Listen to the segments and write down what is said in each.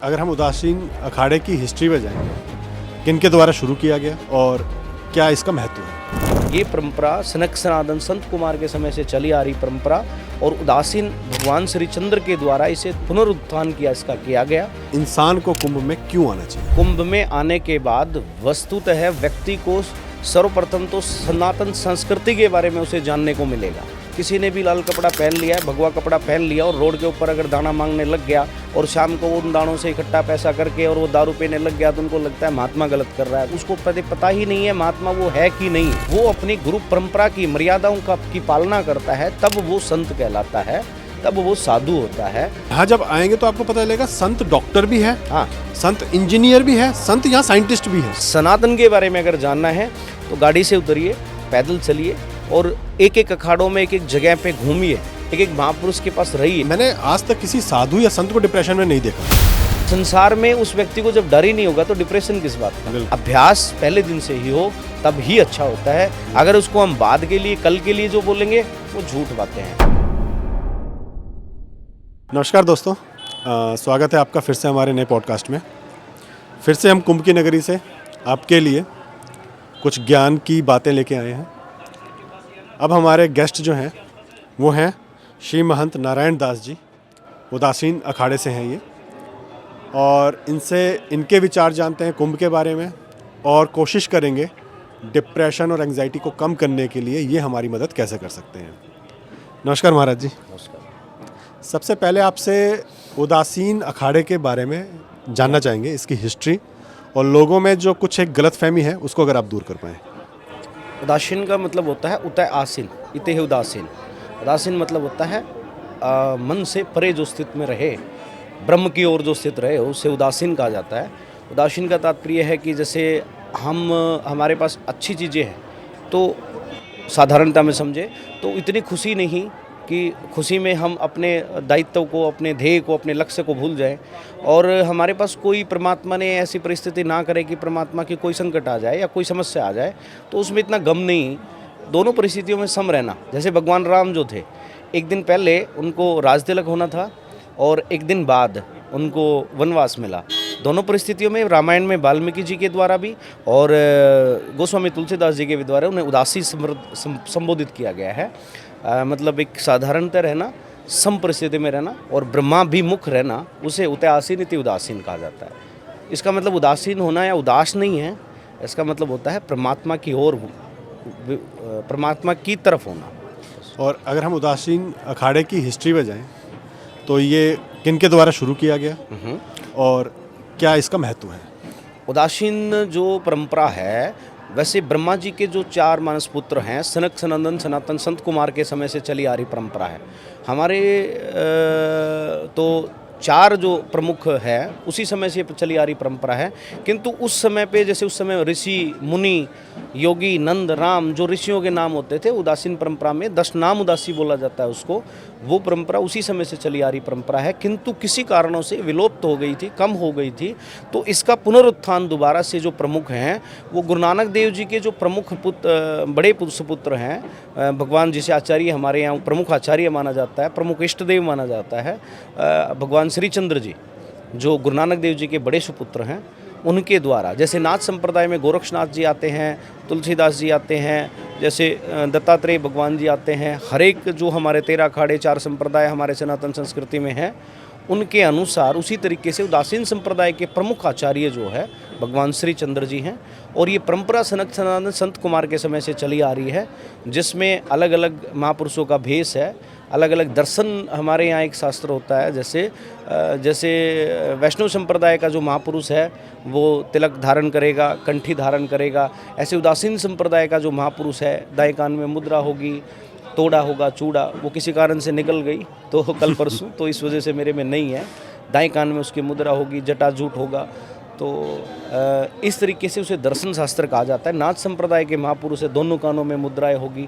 अगर हम उदासीन अखाड़े की हिस्ट्री में जाएं, किनके द्वारा शुरू किया गया और क्या इसका महत्व है? ये परंपरा सनक सनातन संत कुमार के समय से चली आ रही परंपरा और उदासीन भगवान श्री चंद्र के द्वारा इसे पुनरुत्थान किया गया। इंसान को कुंभ में क्यों आना चाहिए? कुंभ में आने के बाद वस्तुतः व्यक्ति को सर्वप्रथम तो सनातन संस्कृति के बारे में उसे जानने को मिलेगा। किसी ने भी लाल कपड़ा पहन लिया है, भगवा कपड़ा पहन लिया और रोड के ऊपर अगर दाना मांगने लग गया और शाम को उन दानों से इकट्ठा पैसा करके और वो दारू पीने लग गया तो उनको लगता है महात्मा गलत कर रहा है। उसको पता ही नहीं है महात्मा वो है कि नहीं। वो अपनी गुरु परंपरा की मर्यादाओं की पालना करता है, तब वो संत कहलाता है, तब वो साधु होता है। यहाँ जब आएंगे तो आपको पता चलेगा संत डॉक्टर भी है, हाँ, संत इंजीनियर भी है, संत यहाँ साइंटिस्ट भी है। सनातन के बारे में अगर जानना है तो गाड़ी से उतरिए, पैदल चलिए और एक एक अखाड़ों में एक एक जगह पे घूमिए, एक एक महापुरुष के पास रहिए। मैंने आज तक किसी साधु या संत को डिप्रेशन में नहीं देखा। संसार में उस व्यक्ति को जब डर ही नहीं होगा तो डिप्रेशन किस बात का? अभ्यास पहले दिन से ही हो तब ही अच्छा होता है। अगर उसको हम बाद के लिए, कल के लिए जो बोलेंगे वो झूठ बातें हैं। नमस्कार दोस्तों, स्वागत है आपका फिर से हमारे नए पॉडकास्ट में। फिर से हम कुंभ की नगरी से आपके लिए कुछ ज्ञान की बातें लेके आए हैं। अब हमारे गेस्ट जो हैं वो हैं श्री महंत नारायण दास जी, उदासीन अखाड़े से हैं ये, और इनसे इनके विचार जानते हैं कुंभ के बारे में और कोशिश करेंगे डिप्रेशन और एंग्जाइटी को कम करने के लिए ये हमारी मदद कैसे कर सकते हैं। नमस्कार महाराज जी। नमस्कार। सबसे पहले आपसे उदासीन अखाड़े के बारे में जानना चाहेंगे, इसकी हिस्ट्री और लोगों में जो कुछ एक गलतफहमी है उसको अगर आप दूर कर पाएँ। उदासीन का मतलब होता है उतय आसीन, इते है उदासीन। उदासीन मतलब होता है मन से परे जो स्थित में रहे, ब्रह्म की ओर जो स्थित रहे, उसे उदासीन कहा जाता है। उदासीन का तात्पर्य है कि जैसे हमारे पास अच्छी चीज़ें हैं तो साधारणता में समझे तो इतनी खुशी नहीं कि खुशी में हम अपने दायित्व को, अपने ध्येय को, अपने लक्ष्य को भूल जाएं, और हमारे पास कोई परमात्मा ने ऐसी परिस्थिति ना करे कि परमात्मा की कोई संकट आ जाए या कोई समस्या आ जाए तो उसमें इतना गम नहीं। दोनों परिस्थितियों में सम रहना। जैसे भगवान राम जो थे, एक दिन पहले उनको राजतिलक होना था और एक दिन बाद उनको वनवास मिला। दोनों परिस्थितियों में रामायण में वाल्मीकि जी के द्वारा भी और गोस्वामी तुलसीदास जी के द्वारा उन्हें उदासी संबोधित किया गया है। मतलब एक साधारणता रहना, सम परिस्थिति में रहना और ब्रह्माभिमुख रहना, उसे उतय आसीन इति उदासीन कहा जाता है। इसका मतलब उदासीन होना या उदास नहीं है, इसका मतलब होता है परमात्मा की ओर, परमात्मा की तरफ होना। और अगर हम उदासीन अखाड़े की हिस्ट्री में जाएं तो ये किनके द्वारा शुरू किया गया और क्या इसका महत्व है? उदासीन जो परंपरा है, वैसे ब्रह्मा जी के जो 4 मानस पुत्र हैं, सनक सनंदन सनातन संत कुमार के समय से चली आ रही परंपरा है। हमारे तो 4 जो प्रमुख है उसी समय से चली आ रही परंपरा है, किंतु उस समय पे जैसे उस समय ऋषि मुनि योगी नंद राम जो ऋषियों के नाम होते थे, उदासीन परंपरा में 10 नाम उदासी बोला जाता है उसको। वो परंपरा उसी समय से चली आ रही परंपरा है, किंतु किसी कारणों से विलोप्त हो गई थी, कम हो गई थी। तो इसका पुनरुत्थान दोबारा से जो प्रमुख हैं वो गुरु नानक देव जी के जो प्रमुख बड़े सुपुत्र हैं, भगवान जिसे आचार्य हमारे यहाँ प्रमुख आचार्य माना जाता है, प्रमुख इष्ट देव माना जाता है, भगवान श्री चंद्र जी जो गुरु नानक देव जी के बड़े सुपुत्र हैं, उनके द्वारा, जैसे नाथ संप्रदाय में गोरक्षनाथ जी आते हैं, तुलसीदास जी आते हैं, जैसे दत्तात्रेय भगवान जी आते हैं, हर एक जो हमारे 13 अखाड़े 4 संप्रदाय हमारे सनातन संस्कृति में हैं, उनके अनुसार उसी तरीके से उदासीन संप्रदाय के प्रमुख आचार्य जो है भगवान श्री चंद्र जी हैं। और ये परंपरा सनक सनातन संत कुमार के समय से चली आ रही है, जिसमें अलग अलग महापुरुषों का भेष है, अलग अलग दर्शन। हमारे यहाँ एक शास्त्र होता है, जैसे वैष्णव संप्रदाय का जो महापुरुष है वो तिलक धारण करेगा, कंठी धारण करेगा। ऐसे उदासीन संप्रदाय का जो महापुरुष है, दाएं कान में मुद्रा होगी, तोड़ा होगा चूड़ा, वो किसी कारण से निकल गई तो कल परसों, तो इस वजह से मेरे में नहीं है। दाएं कान में उसकी मुद्रा होगी, जटा जूट होगा, तो इस तरीके से उसे दर्शन शास्त्र कहा जाता है। नाथ संप्रदाय के महापुरुष है, दोनों कानों में मुद्राएं होगी।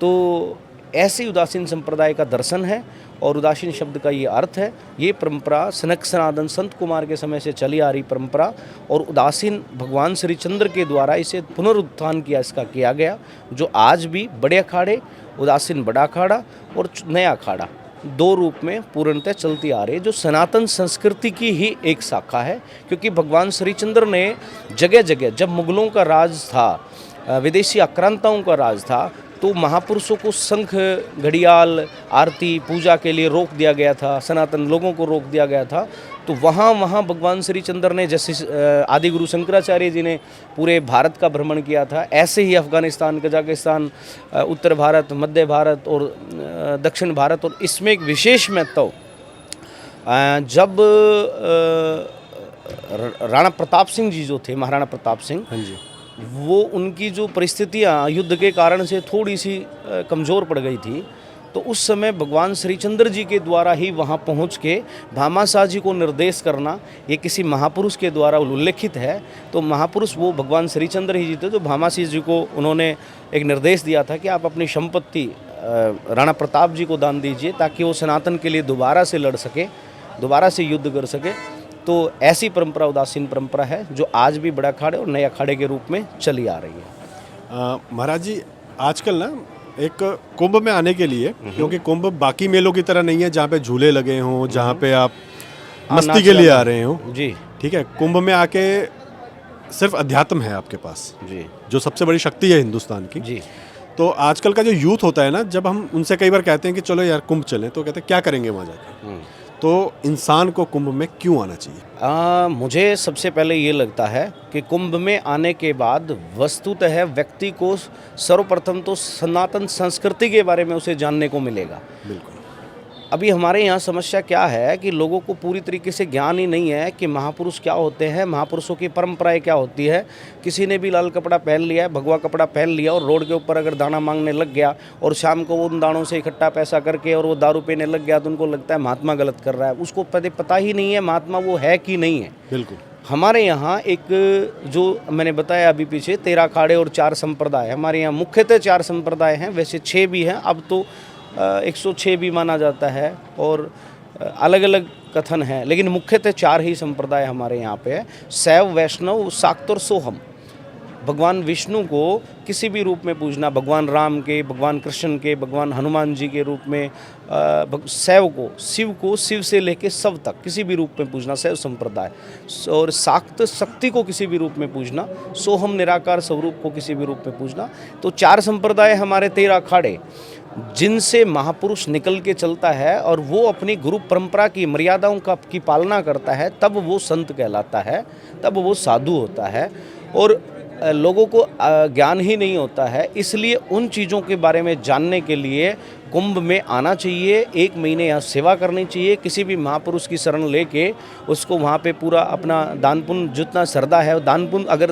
तो ऐसे उदासीन संप्रदाय का दर्शन है और उदासीन शब्द का ये अर्थ है। ये परंपरा सनक सनातन संत कुमार के समय से चली आ रही परंपरा और उदासीन भगवान श्री चंद्र के द्वारा इसे पुनरुत्थान किया गया, जो आज भी बड़े अखाड़े, उदासीन बड़ा अखाड़ा और नया अखाड़ा, दो रूप में पूर्णतः चलती आ रही है, जो सनातन संस्कृति की ही एक शाखा है। क्योंकि भगवान श्रीचंद्र ने जगह जगह, जब मुगलों का राज था, विदेशी आक्रांताओं का राज था, तो महापुरुषों को शंख, घड़ियाल, आरती, पूजा के लिए रोक दिया गया था, सनातन लोगों को रोक दिया गया था। तो वहाँ भगवान श्रीचंद्र ने, जैसे आदि गुरु शंकराचार्य जी ने पूरे भारत का भ्रमण किया था, ऐसे ही अफगानिस्तान, कजाकिस्तान, उत्तर भारत, मध्य भारत और दक्षिण भारत। और इसमें एक विशेष महत्व, जब राणा प्रताप सिंह जी जो थे, महाराणा प्रताप सिंह, हाँ जी, वो उनकी जो परिस्थितियाँ युद्ध के कारण से थोड़ी सी कमज़ोर पड़ गई थी, तो उस समय भगवान श्रीचंद्र जी के द्वारा ही वहाँ पहुँच के भामाशाह जी को निर्देश करना, ये किसी महापुरुष के द्वारा उल्लेखित है। तो महापुरुष वो भगवान श्रीचंद्र ही जी थे, जो भामाशाह जी को उन्होंने एक निर्देश दिया था कि आप अपनी संपत्ति राणा प्रताप जी को दान दीजिए, ताकि वो सनातन के लिए दोबारा से लड़ सके, दोबारा से युद्ध कर सके। तो ऐसी परंपरा उदासीन परंपरा है, जो आज भी बड़ा अखाड़े और नए अखाड़े के रूप में चली आ रही है। महाराज जी, आजकल ना एक कुंभ में आने के लिए, क्योंकि कुंभ बाकी मेलों की तरह नहीं है जहाँ पे झूले लगे हों, जहाँ पे आप मस्ती के लिए आ रहे हो जी, ठीक है। कुंभ में आके सिर्फ अध्यात्म है आपके पास जी, जो सबसे बड़ी शक्ति है हिंदुस्तान की जी। तो आजकल का जो यूथ होता है ना, जब हम उनसे कई बार कहते हैं कि चलो यार कुंभ चलें, तो कहते हैं क्या करेंगे वहाँ जाके। तो इंसान को कुंभ में क्यों आना चाहिए? मुझे सबसे पहले ये लगता है कि कुंभ में आने के बाद वस्तुतः व्यक्ति को सर्वप्रथम तो सनातन संस्कृति के बारे में उसे जानने को मिलेगा। बिल्कुल। अभी हमारे यहाँ समस्या क्या है कि लोगों को पूरी तरीके से ज्ञान ही नहीं है कि महापुरुष क्या होते हैं, महापुरुषों की परंपराएं क्या होती है। किसी ने भी लाल कपड़ा पहन लिया है, भगवा कपड़ा पहन लिया, और रोड के ऊपर अगर दाना मांगने लग गया और शाम को वो उन दानों से इकट्ठा पैसा करके और वो दारू पीने लग गया, तो उनको लगता है महात्मा गलत कर रहा है। उसको पता ही नहीं है महात्मा वो है कि नहीं है। बिल्कुल। हमारे यहाँ एक, जो मैंने बताया अभी पीछे, 13 अखाड़े और 4 संप्रदाय। हमारे यहाँ मुख्यतः 4 संप्रदाय हैं, वैसे 6 भी हैं, अब तो 106 भी माना जाता है, और अलग अलग कथन हैं, लेकिन मुख्यतः 4 ही संप्रदाय हमारे यहाँ पे है। शैव, वैष्णव, शाक्त और सोहम। भगवान विष्णु को किसी भी रूप में पूजना, भगवान राम के, भगवान कृष्ण के, भगवान हनुमान जी के रूप में, शैव को शिव से लेके शव तक किसी भी रूप में पूजना, शैव संप्रदाय। और शाक्त शक्ति को किसी भी रूप में पूजना, सोहम निराकार स्वरूप को किसी भी रूप में पूजना। तो 4 संप्रदाय हमारे 13 अखाड़े, जिनसे महापुरुष निकल के चलता है और वो अपनी गुरु परंपरा की मर्यादाओं की पालना करता है, तब वो संत कहलाता है, तब वो साधु होता है। और लोगों को ज्ञान ही नहीं होता है, इसलिए उन चीज़ों के बारे में जानने के लिए कुंभ में आना चाहिए। 1 महीने यहाँ सेवा करनी चाहिए, किसी भी महापुरुष की शरण लेके उसको वहाँ पे पूरा अपना दान पुण्य जितना श्रद्धा है, दान पुण्य अगर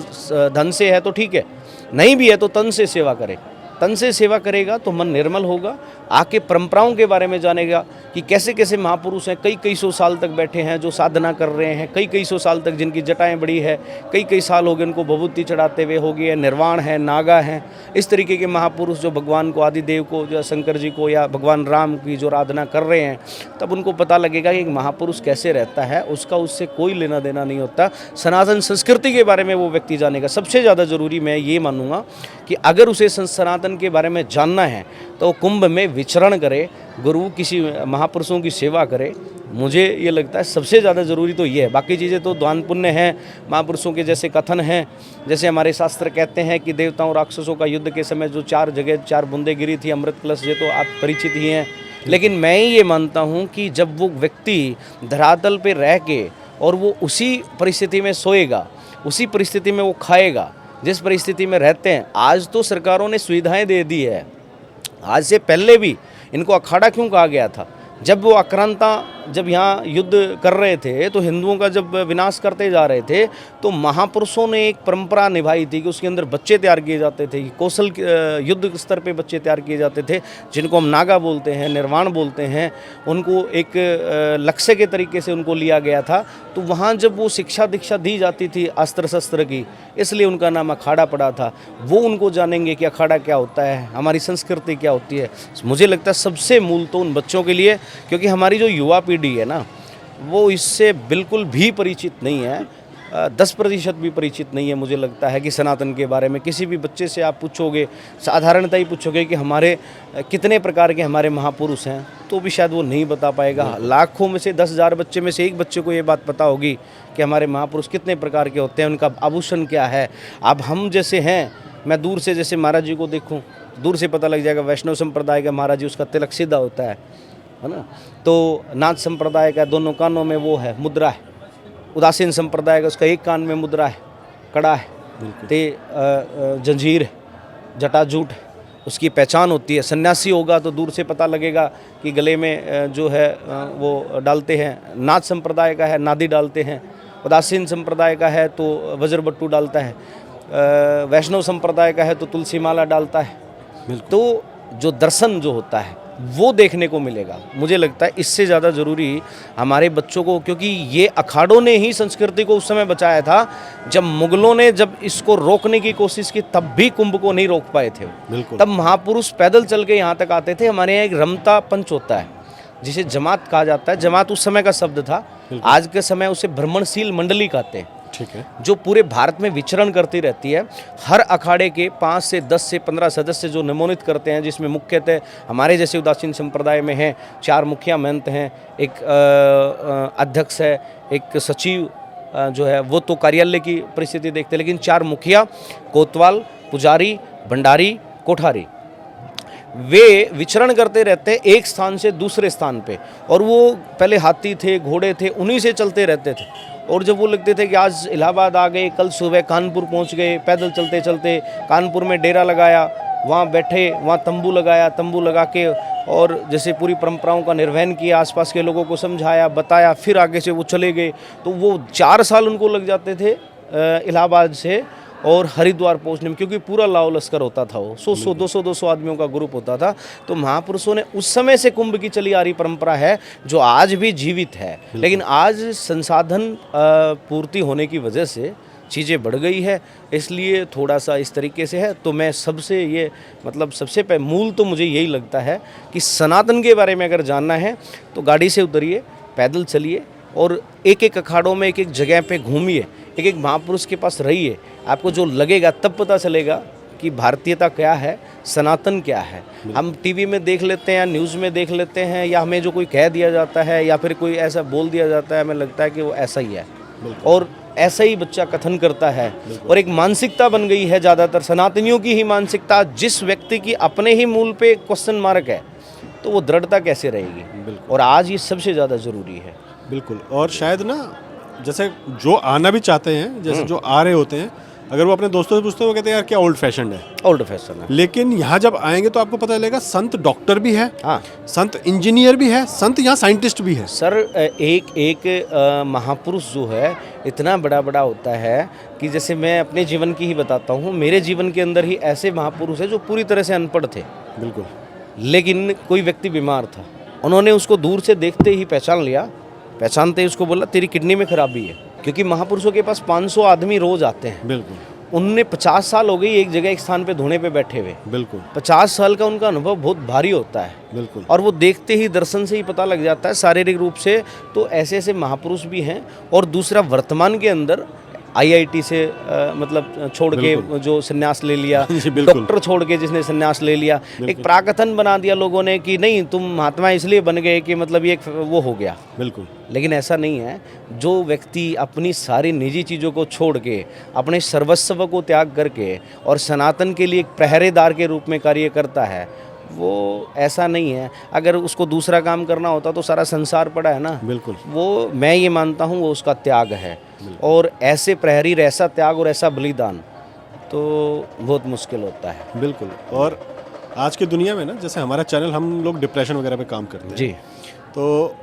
धन से है तो ठीक है, नहीं भी है तो तन से सेवा करे। तन से सेवा करेगा तो मन निर्मल होगा, आके परंपराओं के बारे में जानेगा कि कैसे कैसे महापुरुष हैं, कई सौ साल तक बैठे हैं जो साधना कर रहे हैं, कई सौ साल तक जिनकी जटाएं बड़ी है, कई साल हो गए उनको भभूति चढ़ाते हुए, हो गए निर्वाण है, नागा हैं। इस तरीके के महापुरुष जो भगवान को, आदिदेव को, जो शंकर जी को या भगवान राम की जो आराधना कर रहे हैं, तब उनको पता लगेगा कि एक महापुरुष कैसे रहता है, उसका उससे कोई लेना देना नहीं होता। सनातन संस्कृति के बारे में वो व्यक्ति जानेगा। सबसे ज़्यादा ज़रूरी मैं ये मानूंगा कि अगर उसे सनातन के बारे में जानना है तो कुंभ में विचरण करे, गुरु किसी महापुरुषों की सेवा करे। मुझे ये लगता है सबसे ज़्यादा ज़रूरी तो ये है। बाकी चीज़ें तो दान पुण्य हैं, महापुरुषों के जैसे कथन हैं, जैसे हमारे शास्त्र कहते हैं कि देवताओं राक्षसों का युद्ध के समय जो 4 जगह 4 बूंदें गिरी थी अमृत कलश, ये तो आप परिचित ही हैं। लेकिन मैं ये मानता हूँ कि जब वो व्यक्ति धरातल पे रह के और वो उसी परिस्थिति में सोएगा, उसी परिस्थिति में वो खाएगा जिस परिस्थिति में रहते हैं। आज तो सरकारों ने सुविधाएं दे दी है, आज से पहले भी इनको अखाड़ा क्यों कहा गया था? जब वो आक्रांता जब यहाँ युद्ध कर रहे थे, तो हिंदुओं का जब विनाश करते जा रहे थे, तो महापुरुषों ने एक परंपरा निभाई थी कि उसके अंदर बच्चे तैयार किए जाते थे, कौशल युद्ध स्तर पे बच्चे तैयार किए जाते थे, जिनको हम नागा बोलते हैं, निर्वाण बोलते हैं। उनको एक लक्ष्य के तरीके से उनको लिया गया था। तो वहाँ जब वो शिक्षा दीक्षा दी जाती थी अस्त्र शस्त्र की, इसलिए उनका नाम अखाड़ा पड़ा था। वो उनको जानेंगे कि अखाड़ा क्या होता है, हमारी संस्कृति क्या होती है। मुझे लगता है सबसे मूल तो उन बच्चों के लिए, क्योंकि हमारी जो युवा पीढ़ी है ना, वो इससे बिल्कुल भी परिचित नहीं है। 10% भी परिचित नहीं है। मुझे लगता है कि सनातन के बारे में किसी भी बच्चे से आप पूछोगे, साधारणतः ही पूछोगे कि हमारे कितने प्रकार के हमारे महापुरुष हैं, तो भी शायद वो नहीं बता पाएगा। लाखों में से 10,000 बच्चे में से एक बच्चे को ये बात पता होगी कि हमारे महापुरुष कितने प्रकार के होते हैं, उनका आभूषण क्या है। अब हम जैसे हैं, मैं दूर से जैसे महाराज जी को देखूं, दूर से पता लग जाएगा वैष्णव संप्रदाय का महाराज जी, उसका तिलक सीधा होता है ना। तो नाथ संप्रदाय का दोनों कानों में वो है, मुद्रा है। उदासीन संप्रदाय का उसका एक कान में मुद्रा है, कड़ा है, ते जंजीर है, जटाजूट है, उसकी पहचान होती है। सन्यासी होगा तो दूर से पता लगेगा कि गले में जो है वो डालते हैं। नाथ संप्रदाय का है, नादी डालते हैं। उदासीन संप्रदाय का है तो वज्रबट्टू डालता है। वैष्णव संप्रदाय का है तो तुलसी माला डालता है। तो जो दर्शन जो होता है वो देखने को मिलेगा। मुझे लगता है इससे ज़्यादा ज़रूरी हमारे बच्चों को, क्योंकि ये अखाड़ों ने ही संस्कृति को उस समय बचाया था जब मुगलों ने जब इसको रोकने की कोशिश की, तब भी कुंभ को नहीं रोक पाए थे। तब महापुरुष पैदल चल के यहाँ तक आते थे। हमारे यहाँ एक रमता पंच होता है जिसे जमात कहा जाता है। जमात उस समय का शब्द था, आज के समय उसे भ्रमणशील मंडली कहते हैं। ठीक है। जो पूरे भारत में विचरण करती रहती है। हर अखाड़े के 5 से 10 से 15 सदस्य जो निमोनित करते हैं, जिसमें मुख्यतः हमारे जैसे उदासीन संप्रदाय में हैं 4 मुखिया महंत हैं, एक अध्यक्ष है, एक सचिव जो है वो तो कार्यालय की परिस्थिति देखते हैं, लेकिन 4 मुखिया, कोतवाल, पुजारी, भंडारी, कोठारी, वे विचरण करते रहते हैं एक स्थान से दूसरे स्थान पे। और वो पहले हाथी थे, घोड़े थे, उन्हीं से चलते रहते थे। और जब वो लगते थे कि आज इलाहाबाद आ गए, कल सुबह कानपुर पहुंच गए, पैदल चलते चलते कानपुर में डेरा लगाया, वहाँ बैठे, वहाँ तंबू लगाया, तंबू लगा के और जैसे पूरी परंपराओं का निर्वहन किया, आसपास के लोगों को समझाया, बताया, फिर आगे से वो चले गए। तो वो 4 साल उनको लग जाते थे इलाहाबाद से और हरिद्वार पहुंचने में, क्योंकि पूरा लाव लश्कर होता था। वो 100 200 आदमियों का ग्रुप होता था। तो महापुरुषों ने उस समय से कुंभ की चली आ रही परंपरा है जो आज भी जीवित है। लेकिन आज संसाधन पूर्ति होने की वजह से चीज़ें बढ़ गई है, इसलिए थोड़ा सा इस तरीके से है। तो मैं सबसे ये मतलब सबसे मूल तो मुझे यही लगता है कि सनातन के बारे में अगर जानना है तो गाड़ी से उतरिए, पैदल चलिए और एक एक अखाड़ों में एक एक जगह पे घूमिए, एक एक महापुरुष के पास रहिए। आपको जो लगेगा तब पता चलेगा कि भारतीयता क्या है, सनातन क्या है। हम टीवी में देख लेते हैं, न्यूज़ में देख लेते हैं, या हमें जो कोई कह दिया जाता है या फिर कोई ऐसा बोल दिया जाता है, हमें लगता है कि वो ऐसा ही है और ऐसा ही बच्चा कथन करता है। और एक मानसिकता बन गई है ज़्यादातर सनातनियों की ही मानसिकता। जिस व्यक्ति की अपने ही मूल पे क्वेश्चन मार्क है तो वो दृढ़ता कैसे रहेगी। और आज ये सबसे ज़्यादा ज़रूरी है। बिल्कुल। और शायद ना जैसे जो आना भी चाहते हैं, जैसे जो आ रहे होते हैं, अगर वो अपने दोस्तों से पूछते हैं वो कहते हैं यार क्या ओल्ड फैशन है, ओल्ड फैशन है। लेकिन यहाँ जब आएंगे तो आपको पता चलेगा संत डॉक्टर भी है, हाँ, संत इंजीनियर भी है, संत यहाँ साइंटिस्ट भी है। सर एक महापुरुष जो है इतना बड़ा बड़ा होता है कि जैसे मैं अपने जीवन की ही बताता हूँ। मेरे जीवन के अंदर ही ऐसे महापुरुष है जो पूरी तरह से अनपढ़ थे। बिल्कुल। लेकिन कोई व्यक्ति बीमार था, उन्होंने उसको दूर से देखते ही पहचान लिया। पहचानते ही उसको बोला तेरी किडनी में खराबी है, क्योंकि महापुरुषों के पास 500 आदमी रोज आते हैं। बिल्कुल। उनने 50 साल हो गई एक जगह एक स्थान पे धोने पे बैठे हुए। बिल्कुल। 50 साल का उनका अनुभव बहुत भारी होता है। बिल्कुल। और वो देखते ही दर्शन से ही पता लग जाता है शारीरिक रूप से। तो ऐसे ऐसे महापुरुष भी हैं। और दूसरा वर्तमान के अंदर IIT से मतलब छोड़ के जो संन्यास ले लिया, डॉक्टर छोड़ के जिसने संन्यास ले लिया, एक प्राकथन बना दिया लोगों ने कि नहीं तुम महात्मा इसलिए बन गए कि मतलब ये वो हो गया। बिल्कुल। लेकिन ऐसा नहीं है। जो व्यक्ति अपनी सारी निजी चीज़ों को छोड़ के, अपने सर्वस्व को त्याग करके और सनातन के लिए एक पहरेदार के रूप में कार्य करता है, वो ऐसा नहीं है। अगर उसको दूसरा काम करना होता तो सारा संसार पड़ा है ना। बिल्कुल। वो मैं ये मानता हूँ वो उसका त्याग है। और ऐसे प्रहरी ऐसा त्याग और ऐसा बलिदान तो बहुत मुश्किल होता है। बिल्कुल। और आज की दुनिया में ना, जैसे हमारा चैनल हम लोग डिप्रेशन वगैरह पे काम करते हैं जी, तो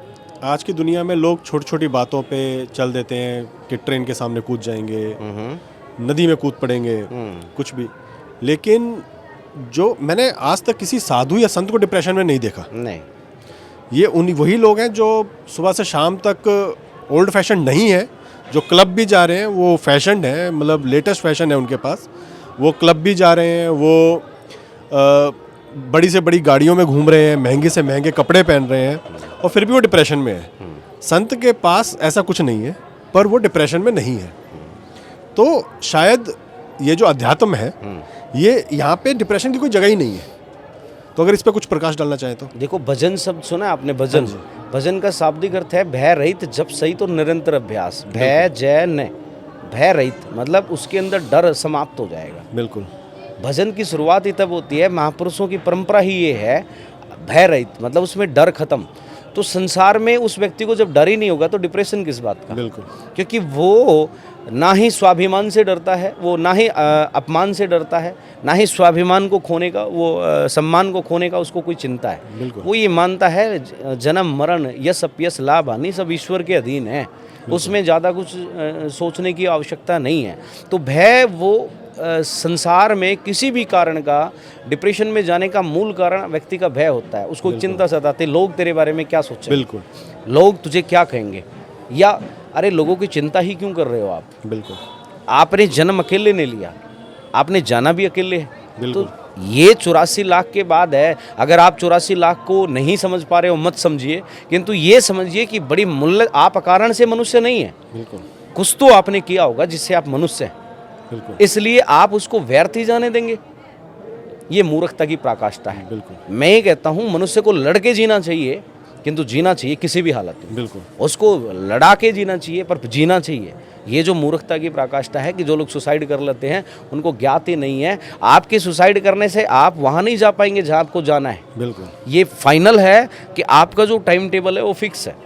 आज की दुनिया में लोग छोटी छोटी बातों पे चल देते हैं कि ट्रेन के सामने कूद जाएंगे, नदी में कूद पड़ेंगे, कुछ भी। लेकिन जो मैंने आज तक किसी साधु या संत को डिप्रेशन में नहीं देखा। नहीं, ये वही लोग हैं जो सुबह से शाम तक ओल्ड फैशन नहीं है, जो क्लब भी जा रहे हैं, वो फैशन है, मतलब लेटेस्ट फैशन है उनके पास, वो क्लब भी जा रहे हैं, वो बड़ी से बड़ी गाड़ियों में घूम रहे हैं, महंगे से महंगे कपड़े पहन रहे हैं, और फिर भी वो डिप्रेशन में है। संत के पास ऐसा कुछ नहीं है, पर वो डिप्रेशन में नहीं है। तो शायद ये जो अध्यात्म है ये यहाँ पे डिप्रेशन की कोई जगह ही नहीं है। तो अगर इस पे कुछ प्रकाश डालना चाहें तो। देखो, भजन शब्द सुना है आपने? भजन, भजन का शाब्दिक अर्थ है भय रहित जप सहित और निरंतर अभ्यास। भय जय न, भय रहित मतलब उसके अंदर डर समाप्त हो जाएगा। बिल्कुल। भजन की शुरुआत ही तब होती है, महापुरुषों की परंपरा ही ये है, भय रहित मतलब उसमें डर खत्म। तो संसार में उस व्यक्ति को जब डर ही नहीं होगा तो डिप्रेशन किस बात का? बिल्कुल। क्योंकि वो ना ही स्वाभिमान से डरता है, वो ना ही अपमान से डरता है, ना ही स्वाभिमान को खोने का, वो सम्मान को खोने का उसको कोई चिंता है। बिल्कुल। वो ये मानता है जन्म मरण यश अपयश लाभ हानि सब ईश्वर के अधीन है, उसमें ज़्यादा कुछ सोचने की आवश्यकता नहीं है। तो भय वो संसार में किसी भी कारण का डिप्रेशन में जाने का मूल कारण व्यक्ति का भय होता है। उसको चिंता सताती, लोग तेरे बारे में क्या सोचेंगे, बिल्कुल, लोग तुझे क्या कहेंगे, या अरे लोगों की चिंता ही क्यों कर रहे हो आप? बिल्कुल। आपने जन्म अकेले ने लिया, आपने जाना भी अकेले है। बिल्कुल। तो ये 84 लाख के बाद है। अगर आप 84 लाख को नहीं समझ पा रहे हो मत समझिए, किंतु ये समझिए कि बड़ी मूल्य, आप अकारण से मनुष्य नहीं है, बिल्कुल। कुछ तो आपने किया होगा जिससे आप मनुष्य हैं। बिल्कुल। इसलिए आप उसको व्यर्थ ही जाने देंगे, ये मूर्खता की पराकाष्ठा है। बिल्कुल। मैं ये कहता हूँ मनुष्य को लड़के जीना चाहिए, किंतु जीना चाहिए किसी भी हालत में। बिल्कुल। उसको लड़ा के जीना चाहिए पर जीना चाहिए। ये जो मूर्खता की पराकाष्ठा है कि जो लोग सुसाइड कर लेते हैं उनको ज्ञात ही नहीं है आपके सुसाइड करने से आप वहाँ नहीं जा पाएंगे जहाँ आपको जाना है। बिल्कुल। ये फाइनल है कि आपका जो टाइम टेबल है वो फिक्स है।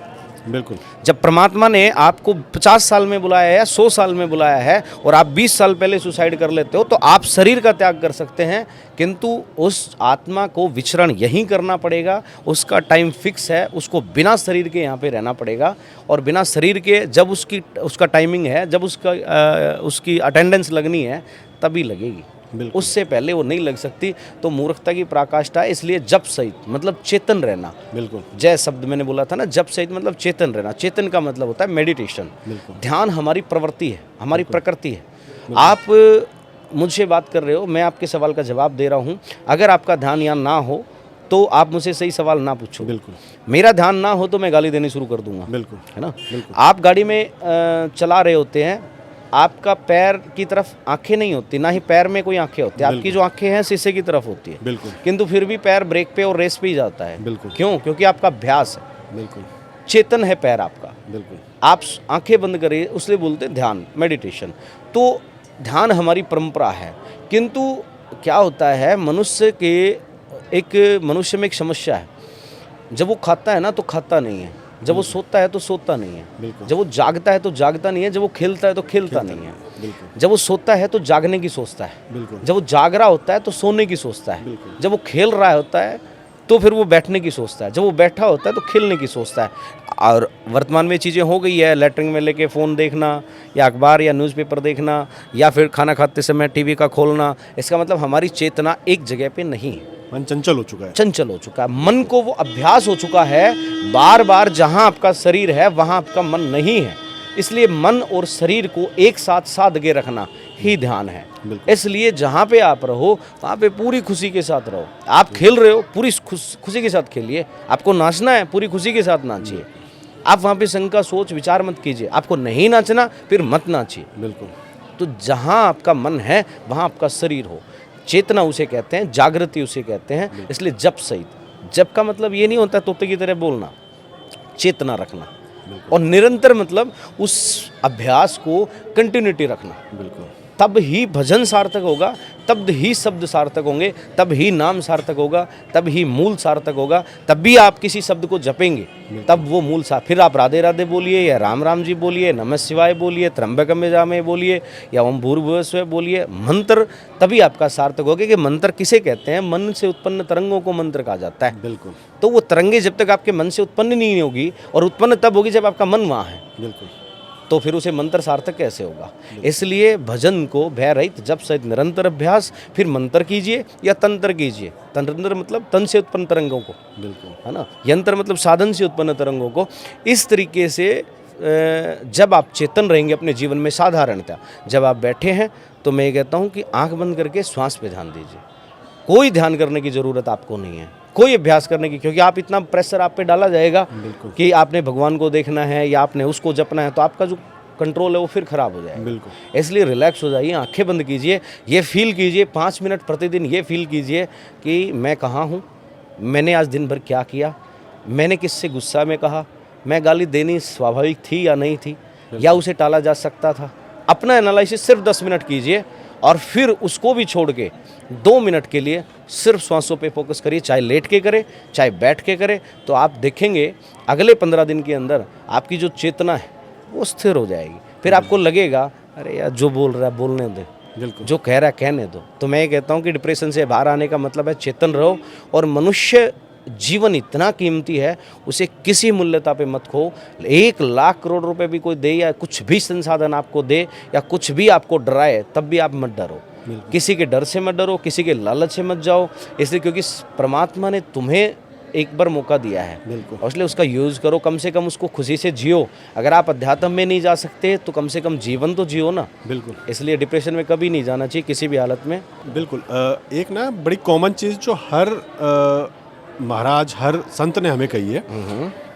बिल्कुल। जब परमात्मा ने आपको 50 साल में बुलाया है या 100 साल में बुलाया है और आप 20 साल पहले सुसाइड कर लेते हो तो आप शरीर का त्याग कर सकते हैं, किंतु उस आत्मा को विचरण यहीं करना पड़ेगा। उसका टाइम फिक्स है, उसको बिना शरीर के यहाँ पे रहना पड़ेगा और बिना शरीर के जब उसका टाइमिंग है, जब उसकी अटेंडेंस लगनी है तभी लगेगी, उससे पहले वो नहीं लग सकती। तो मूर्खता की पराकाष्ठा है। इसलिए जप सहित मतलब चेतन रहना। बिल्कुल। जय शब्द मैंने बोला था ना, जप सहित मतलब चेतन रहना। चेतन का मतलब होता है मेडिटेशन। ध्यान हमारी प्रवृत्ति है, हमारी प्रकृति है। आप मुझसे बात कर रहे हो, मैं आपके सवाल का जवाब दे रहा हूँ। अगर आपका ध्यान यहाँ ना हो तो आप मुझसे सही सवाल ना पूछो। बिल्कुल। मेरा ध्यान ना हो तो मैं गाली देनी शुरू कर दूंगा। बिल्कुल। है ना? बिल्कुल। आप गाड़ी में चला रहे होते हैं, आपका पैर की तरफ आंखें नहीं होती, ना ही पैर में कोई आंखें होती है। आपकी जो आंखें हैं शीशे की तरफ होती है। बिल्कुल। किंतु फिर भी पैर ब्रेक पे और रेस पे ही जाता है। बिल्कुल। क्यों? क्योंकि आपका अभ्यास है। बिल्कुल। चेतन है पैर आपका। बिल्कुल। आप आंखें बंद करिए, उसलिए बोलते हैं ध्यान, मेडिटेशन। तो ध्यान हमारी परंपरा है, किंतु क्या होता है मनुष्य में एक समस्या है। जब वो खाता है ना तो खाता नहीं है, जब वो सोता है तो सोता नहीं है, जब वो जागता है तो जागता नहीं है, जब वो खेलता है तो खेलता नहीं है, जब वो सोता है तो जागने की सोचता है, जब वो जाग रहा होता है तो सोने की सोचता है, जब वो खेल रहा होता है तो फिर वो बैठने की सोचता है, जब वो बैठा होता है तो खेलने की सोचता है। और वर्तमान में चीज़ें हो गई है, लेटरिन में लेके फ़ोन देखना या अखबार या न्यूज़पेपर देखना या फिर खाना खाते समय टीवी का खोलना। इसका मतलब हमारी चेतना एक जगह पे नहीं है, मन चंचल हो चुका है। चंचल हो चुका है। मन को वो अभ्यास हो चुका है, बार बार जहाँ आपका शरीर है वहाँ आपका मन नहीं है। इसलिए मन और शरीर को एक साथ साध के रखना ही ध्यान है। इसलिए जहाँ पे आप रहो वहाँ पे पूरी खुशी के साथ रहो। आप खेल रहे हो, पूरी खुशी के साथ खेलिए। आपको नाचना है, पूरी खुशी के साथ नाचिए। आप वहाँ पे शंका सोच विचार मत कीजिए। आपको नहीं नाचना फिर मत नाचिए। बिल्कुल। तो जहाँ आपका मन है वहाँ आपका शरीर हो। चेतना उसे कहते हैं, जागृति उसे कहते हैं। इसलिए जप सहित। जप का मतलब ये नहीं होता तोते की तरह बोलना, चेतना रखना। और निरंतर मतलब उस अभ्यास को कंटिन्यूटी रखना। बिल्कुल। तब ही भजन सार्थक होगा, तब ही शब्द सार्थक होंगे, तब ही नाम सार्थक होगा, तब ही मूल सार्थक होगा। तब भी आप किसी शब्द को जपेंगे तब वो मूल फिर आप राधे राधे बोलिए या राम राम जी बोलिए, नमः शिवाय बोलिए, त्र्यंबकम यजामहे बोलिए या ओम भूर्भुवः स्वः बोलिए। मंत्र तभी आपका सार्थक होगा। कि मंत्र किसे कहते हैं? मन से उत्पन्न तरंगों को मंत्र कहा जाता है। बिल्कुल। तो वो तरंगे जब तक आपके मन से उत्पन्न नहीं होगी, और उत्पन्न तब होगी जब आपका मन वहाँ है, बिल्कुल, तो फिर उसे मंत्र सार्थक कैसे होगा? इसलिए भजन को भय रहित जप सहित निरंतर अभ्यास, फिर मंत्र कीजिए या तंत्र कीजिए। तंत्र मतलब तन से उत्पन्न तरंगों को, बिल्कुल, है ना। यंत्र मतलब साधन से उत्पन्न तरंगों को। इस तरीके से जब आप चेतन रहेंगे अपने जीवन में, साधारणतः जब आप बैठे हैं तो मैं कहता हूँ कि आंख बंद करके श्वास पे ध्यान दीजिए। कोई ध्यान करने की ज़रूरत आपको नहीं है, कोई अभ्यास करने की, क्योंकि आप इतना प्रेशर आप पे डाला जाएगा कि आपने भगवान को देखना है या आपने उसको जपना है, तो आपका जो कंट्रोल है वो फिर ख़राब हो जाएगा। बिल्कुल। इसलिए रिलैक्स हो जाइए, आंखें बंद कीजिए, ये फील कीजिए 5 मिनट प्रतिदिन, ये फील कीजिए कि मैं कहाँ हूँ, मैंने आज दिन भर क्या किया, मैंने किससे गुस्सा में कहा, मैं गाली देनी स्वाभाविक थी या नहीं थी, या उसे टाला जा सकता था। अपना एनालिसिस सिर्फ 10 मिनट कीजिए और फिर उसको भी छोड़ के 2 मिनट के लिए सिर्फ सांसों पे फोकस करिए, चाहे लेट के करें चाहे बैठ के करें, तो आप देखेंगे अगले 15 दिन के अंदर आपकी जो चेतना है वो स्थिर हो जाएगी। फिर आपको लगेगा अरे यार जो बोल रहा है बोलने दे, बिल्कुल। जो कह रहा है कहने दो। तो मैं ये कहता हूँ कि डिप्रेशन से बाहर आने का मतलब है चेतन रहो, और मनुष्य जीवन इतना कीमती है, उसे किसी मूल्यता पे मत खो। 1 लाख करोड़ रुपए भी कोई दे या कुछ भी संसाधन आपको दे या कुछ भी आपको डराए, तब भी आप मत डरो। किसी के डर से मत डरो, किसी के लालच से मत जाओ, इसलिए क्योंकि परमात्मा ने तुम्हें एक बार मौका दिया है, बिल्कुल। और इसलिए उसका यूज़ करो, कम से कम उसको खुशी से जियो। अगर आप अध्यात्म में नहीं जा सकते तो कम से कम जीवन तो जियो ना। बिल्कुल। इसलिए डिप्रेशन में कभी नहीं जाना चाहिए किसी भी हालत में। बिल्कुल। एक ना बड़ी कॉमन चीज़ जो हर महाराज, हर संत ने हमें कही है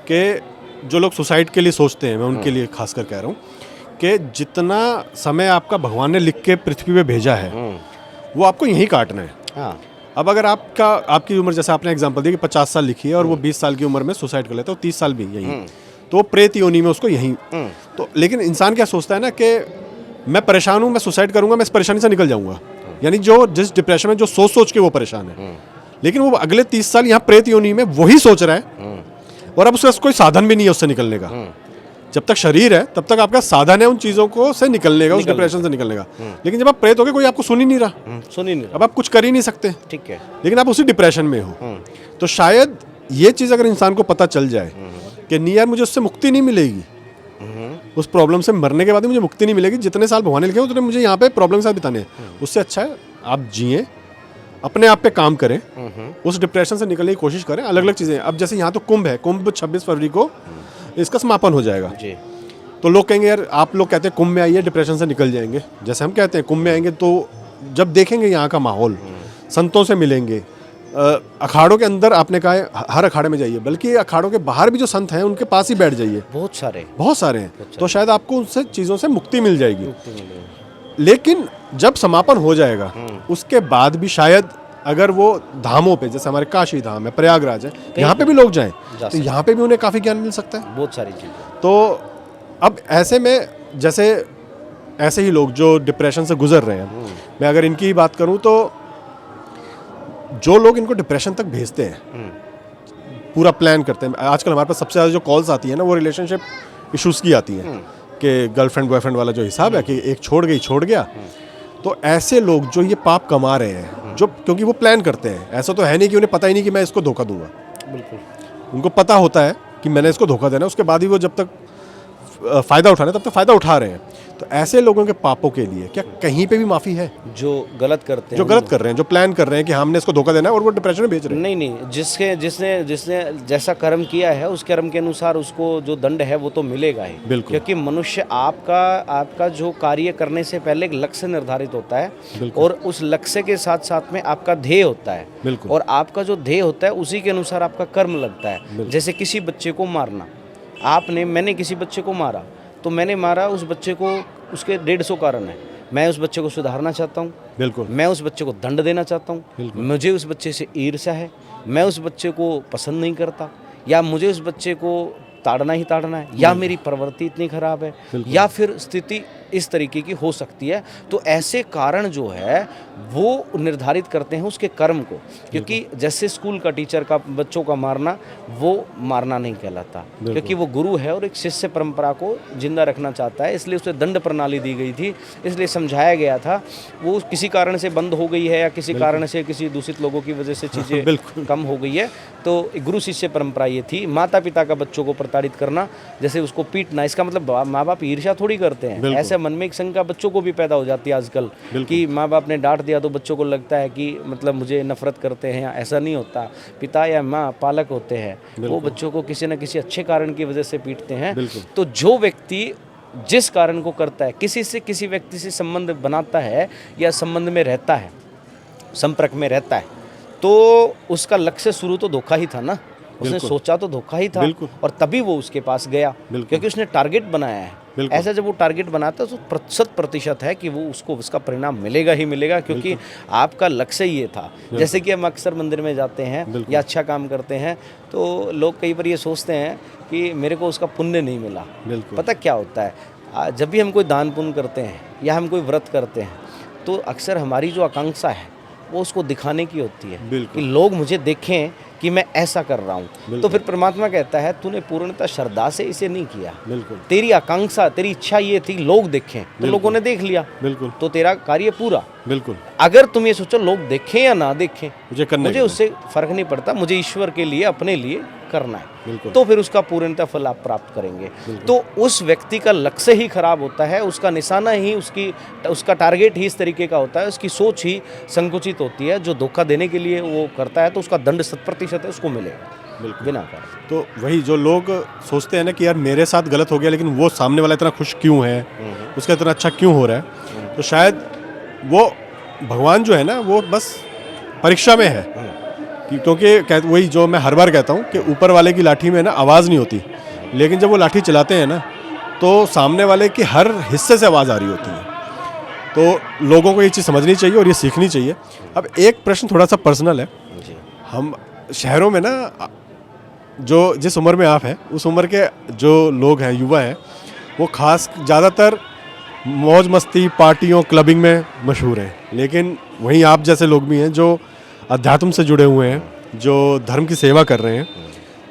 कि जो लोग सुसाइड के लिए सोचते हैं, मैं उनके लिए खासकर कह रहा हूँ कि जितना समय आपका भगवान ने लिख के पृथ्वी पे भेजा है वो आपको यहीं काटना है। हाँ, अब अगर आपकी उम्र, जैसे आपने एग्जांपल दिया कि 50 साल लिखी है और वो 20 साल की उम्र में सुसाइड कर लेता है, तो 30 साल भी यहीं, तो वो प्रेत योनि में उसको यहीं। तो लेकिन इंसान क्या सोचता है ना कि मैं परेशान हूँ, मैं सुसाइड करूँगा, मैं इस परेशानी से निकल जाऊँगा। यानी जो जिस डिप्रेशन में जो सोच सोच के वो परेशान है, लेकिन वो अगले 30 साल यहाँ प्रेत योनि में वही सोच रहा है, और अब उसके पास कोई साधन भी नहीं है उससे निकलने का। जब तक शरीर है तब तक आपका साधन है उन चीज़ों को से निकलने का, उस डिप्रेशन से निकलने का। लेकिन जब आप प्रेत हो गए, कोई आपको सुन ही नहीं रहा, सुनिए नहीं। अब आप कुछ कर ही नहीं सकते, ठीक है। लेकिन आप उसी डिप्रेशन में हो। तो शायद ये चीज़ अगर इंसान को पता चल जाए कि नहीं यार, मुझे उससे मुक्ति नहीं मिलेगी, उस प्रॉब्लम से मरने के बाद भी मुझे मुक्ति नहीं मिलेगी, जितने साल भगवान ने लिखे उतने मुझे यहाँ पे प्रॉब्लम के साथ बिताने हैं, उससे अच्छा है आप जिए, अपने आप पे काम करें, उस डिप्रेशन से निकलने की कोशिश करें। अलग अलग चीज़ें, अब जैसे यहाँ तो कुंभ है, कुंभ 26 फरवरी को इसका समापन हो जाएगा जी। तो लोग कहेंगे यार, आप लोग कहते हैं कुंभ में आइए डिप्रेशन से निकल जाएंगे, जैसे हम कहते हैं कुंभ में आएंगे, तो जब देखेंगे यहाँ का माहौल, संतों से मिलेंगे, अखाड़ों के अंदर आपने कहा है हर अखाड़े में जाइए, बल्कि अखाड़ों के बाहर भी जो संत हैं उनके पास ही बैठ जाइए, बहुत सारे हैं, तो शायद आपको उनसे चीज़ों से मुक्ति मिल जाएगी। लेकिन जब समापन हो जाएगा उसके बाद भी शायद अगर वो धामों पे, जैसे हमारे काशी धाम है, प्रयागराज है, यहाँ पे भी लोग जाएं, तो यहाँ पे भी उन्हें काफ़ी ज्ञान मिल सकता है। बहुत सारी चीज़ें। तो अब ऐसे में जैसे ऐसे ही लोग जो डिप्रेशन से गुजर रहे हैं, मैं अगर इनकी बात करूं तो जो लोग इनको डिप्रेशन तक भेजते हैं, पूरा प्लान करते हैं, आजकल हमारे पास सबसे ज़्यादा जो कॉल्स आती है ना, वो रिलेशनशिप इश्यूज़ की आती हैं कि गर्लफ्रेंड बॉयफ्रेंड वाला जो हिसाब है कि एक छोड़ गई छोड़ गया। तो ऐसे लोग जो ये पाप कमा रहे हैं, जो क्योंकि वो प्लान करते हैं, ऐसा तो है नहीं कि उन्हें पता ही नहीं कि मैं इसको धोखा दूंगा, बिल्कुल उनको पता होता है कि मैंने इसको धोखा देना, उसके बाद ही वो जब तक फ़ायदा उठाना तब तक फ़ायदा उठा रहे हैं। तो ऐसे लोगों के पापों के लिए क्या कहीं पे भी माफ़ी है? जो गलत करते हैं, जो गलत कर रहे हैं, जो प्लान कर रहे हैं कि हमने इसको धोखा देना है और वो डिप्रेशन में भेज रहे हैं। नहीं, जिसने जैसा कर्म किया है उस कर्म के अनुसार उसको जो दंड है वो तो मिलेगा ही। बिल्कुल। क्योंकि मनुष्य आपका जो कार्य करने से पहले एक लक्ष्य निर्धारित होता है, और उस लक्ष्य के साथ साथ में आपका ध्येय होता है, बिल्कुल। और आपका जो ध्येय होता है उसी के अनुसार आपका कर्म लगता है। जैसे किसी बच्चे को मारना, मैंने किसी बच्चे को मारा, तो मैंने मारा उस बच्चे को, उसके 150 कारण है। मैं उस बच्चे को सुधारना चाहता हूँ, बिल्कुल। मैं उस बच्चे को दंड देना चाहता हूँ, मुझे उस बच्चे से ईर्ष्या है, मैं उस बच्चे को पसंद नहीं करता, या मुझे उस बच्चे को ताड़ना ही ताड़ना है, या मेरी प्रवृत्ति इतनी खराब है, या फिर स्थिति इस तरीके की हो सकती है। तो ऐसे कारण जो है वो निर्धारित करते हैं उसके कर्म को। क्योंकि जैसे स्कूल का टीचर का बच्चों का मारना, वो मारना नहीं कहलाता, क्योंकि वो गुरु है और एक शिष्य परंपरा को जिंदा रखना चाहता है, इसलिए उसे दंड प्रणाली दी गई थी, इसलिए समझाया गया था। वो किसी कारण से बंद हो गई है, या किसी कारण से किसी दूषित लोगों की वजह से चीज़ें कम हो गई है, तो गुरु शिष्य परंपरा ये थी। माता पिता का बच्चों को प्रताड़ित करना, जैसे उसको पीटना, इसका मतलब माँ बाप ईर्ष्या थोड़ी करते हैं। ऐसे मन में एक शंका बच्चों को भी पैदा हो जाती है आजकल कि माँ बाप ने डांट दिया तो बच्चों को लगता है कि मतलब मुझे नफरत करते हैं। ऐसा नहीं होता, पिता या माँ पालक होते हैं, वो बच्चों को किसी न किसी अच्छे कारण की वजह से पीटते हैं। तो जो व्यक्ति जिस कारण को करता है, किसी व्यक्ति से संबंध बनाता है या संबंध में रहता है, संपर्क में रहता है, तो उसका लक्ष्य शुरू तो धोखा ही था ना, उसने सोचा तो धोखा ही था, और तभी वो उसके पास गया, क्योंकि उसने टारगेट बनाया है। बिल्कुल। ऐसा जब वो टारगेट बनाता है तो 100% है कि वो उसको उसका परिणाम मिलेगा ही मिलेगा, क्योंकि आपका लक्ष्य ये था। जैसे कि हम अक्सर मंदिर में जाते हैं बिल्कुल। या अच्छा काम करते हैं तो लोग कई बार ये सोचते हैं कि मेरे को उसका पुण्य नहीं मिला। बिल्कुल। पता क्या होता है, जब भी हम कोई दान पुण्य करते हैं या हम कोई व्रत करते हैं तो अक्सर हमारी जो आकांक्षा है वो उसको दिखाने की होती है बिल्कुल। कि लोग मुझे देखें कि मैं ऐसा कर रहा हूँ। तो बिल्कुल। फिर परमात्मा कहता है तूने पूर्णतः श्रद्धा से इसे नहीं किया, बिल्कुल। तेरी आकांक्षा तेरी इच्छा ये थी लोग देखें, तो लोगों ने देख लिया, बिल्कुल। तो तेरा कार्य पूरा। बिल्कुल। अगर तुम ये सोचो लोग देखें या ना देखें, मुझे करना मुझे उससे फर्क नहीं पड़ता, मुझे ईश्वर के लिए अपने लिए करना है, बिल्कुल। तो फिर उसका पूर्णतः फल आप प्राप्त करेंगे। तो उस व्यक्ति का लक्ष्य ही खराब होता है, उसका निशाना ही उसका टारगेट ही इस तरीके का होता है, उसकी सोच ही संकुचित होती है। जो धोखा देने के लिए वो करता है तो उसका दंड 100% है, उसको मिलेगा बिल्कुल। बिना कारण। तो वही जो लोग सोचते हैं ना कि यार मेरे साथ गलत हो गया लेकिन वो सामने वाला इतना खुश क्यों है, उसका इतना अच्छा क्यों हो रहा है, तो शायद वो भगवान जो है ना वो बस परीक्षा में है। क्योंकि वही जो मैं हर बार कहता हूँ कि ऊपर वाले की लाठी में ना आवाज़ नहीं होती, लेकिन जब वो लाठी चलाते हैं ना तो सामने वाले के हर हिस्से से आवाज़ आ रही होती है। तो लोगों को ये चीज़ समझनी चाहिए और ये सीखनी चाहिए। अब एक प्रश्न थोड़ा सा पर्सनल है। जी। हम शहरों में ना जो जिस उम्र में आप हैं उस उम्र के जो लोग हैं, युवा हैं, वो खास ज़्यादातर मौज मस्ती पार्टियों क्लबिंग में मशहूर हैं। लेकिन वहीं आप जैसे लोग भी हैं जो अध्यात्म से जुड़े हुए हैं, जो धर्म की सेवा कर रहे हैं,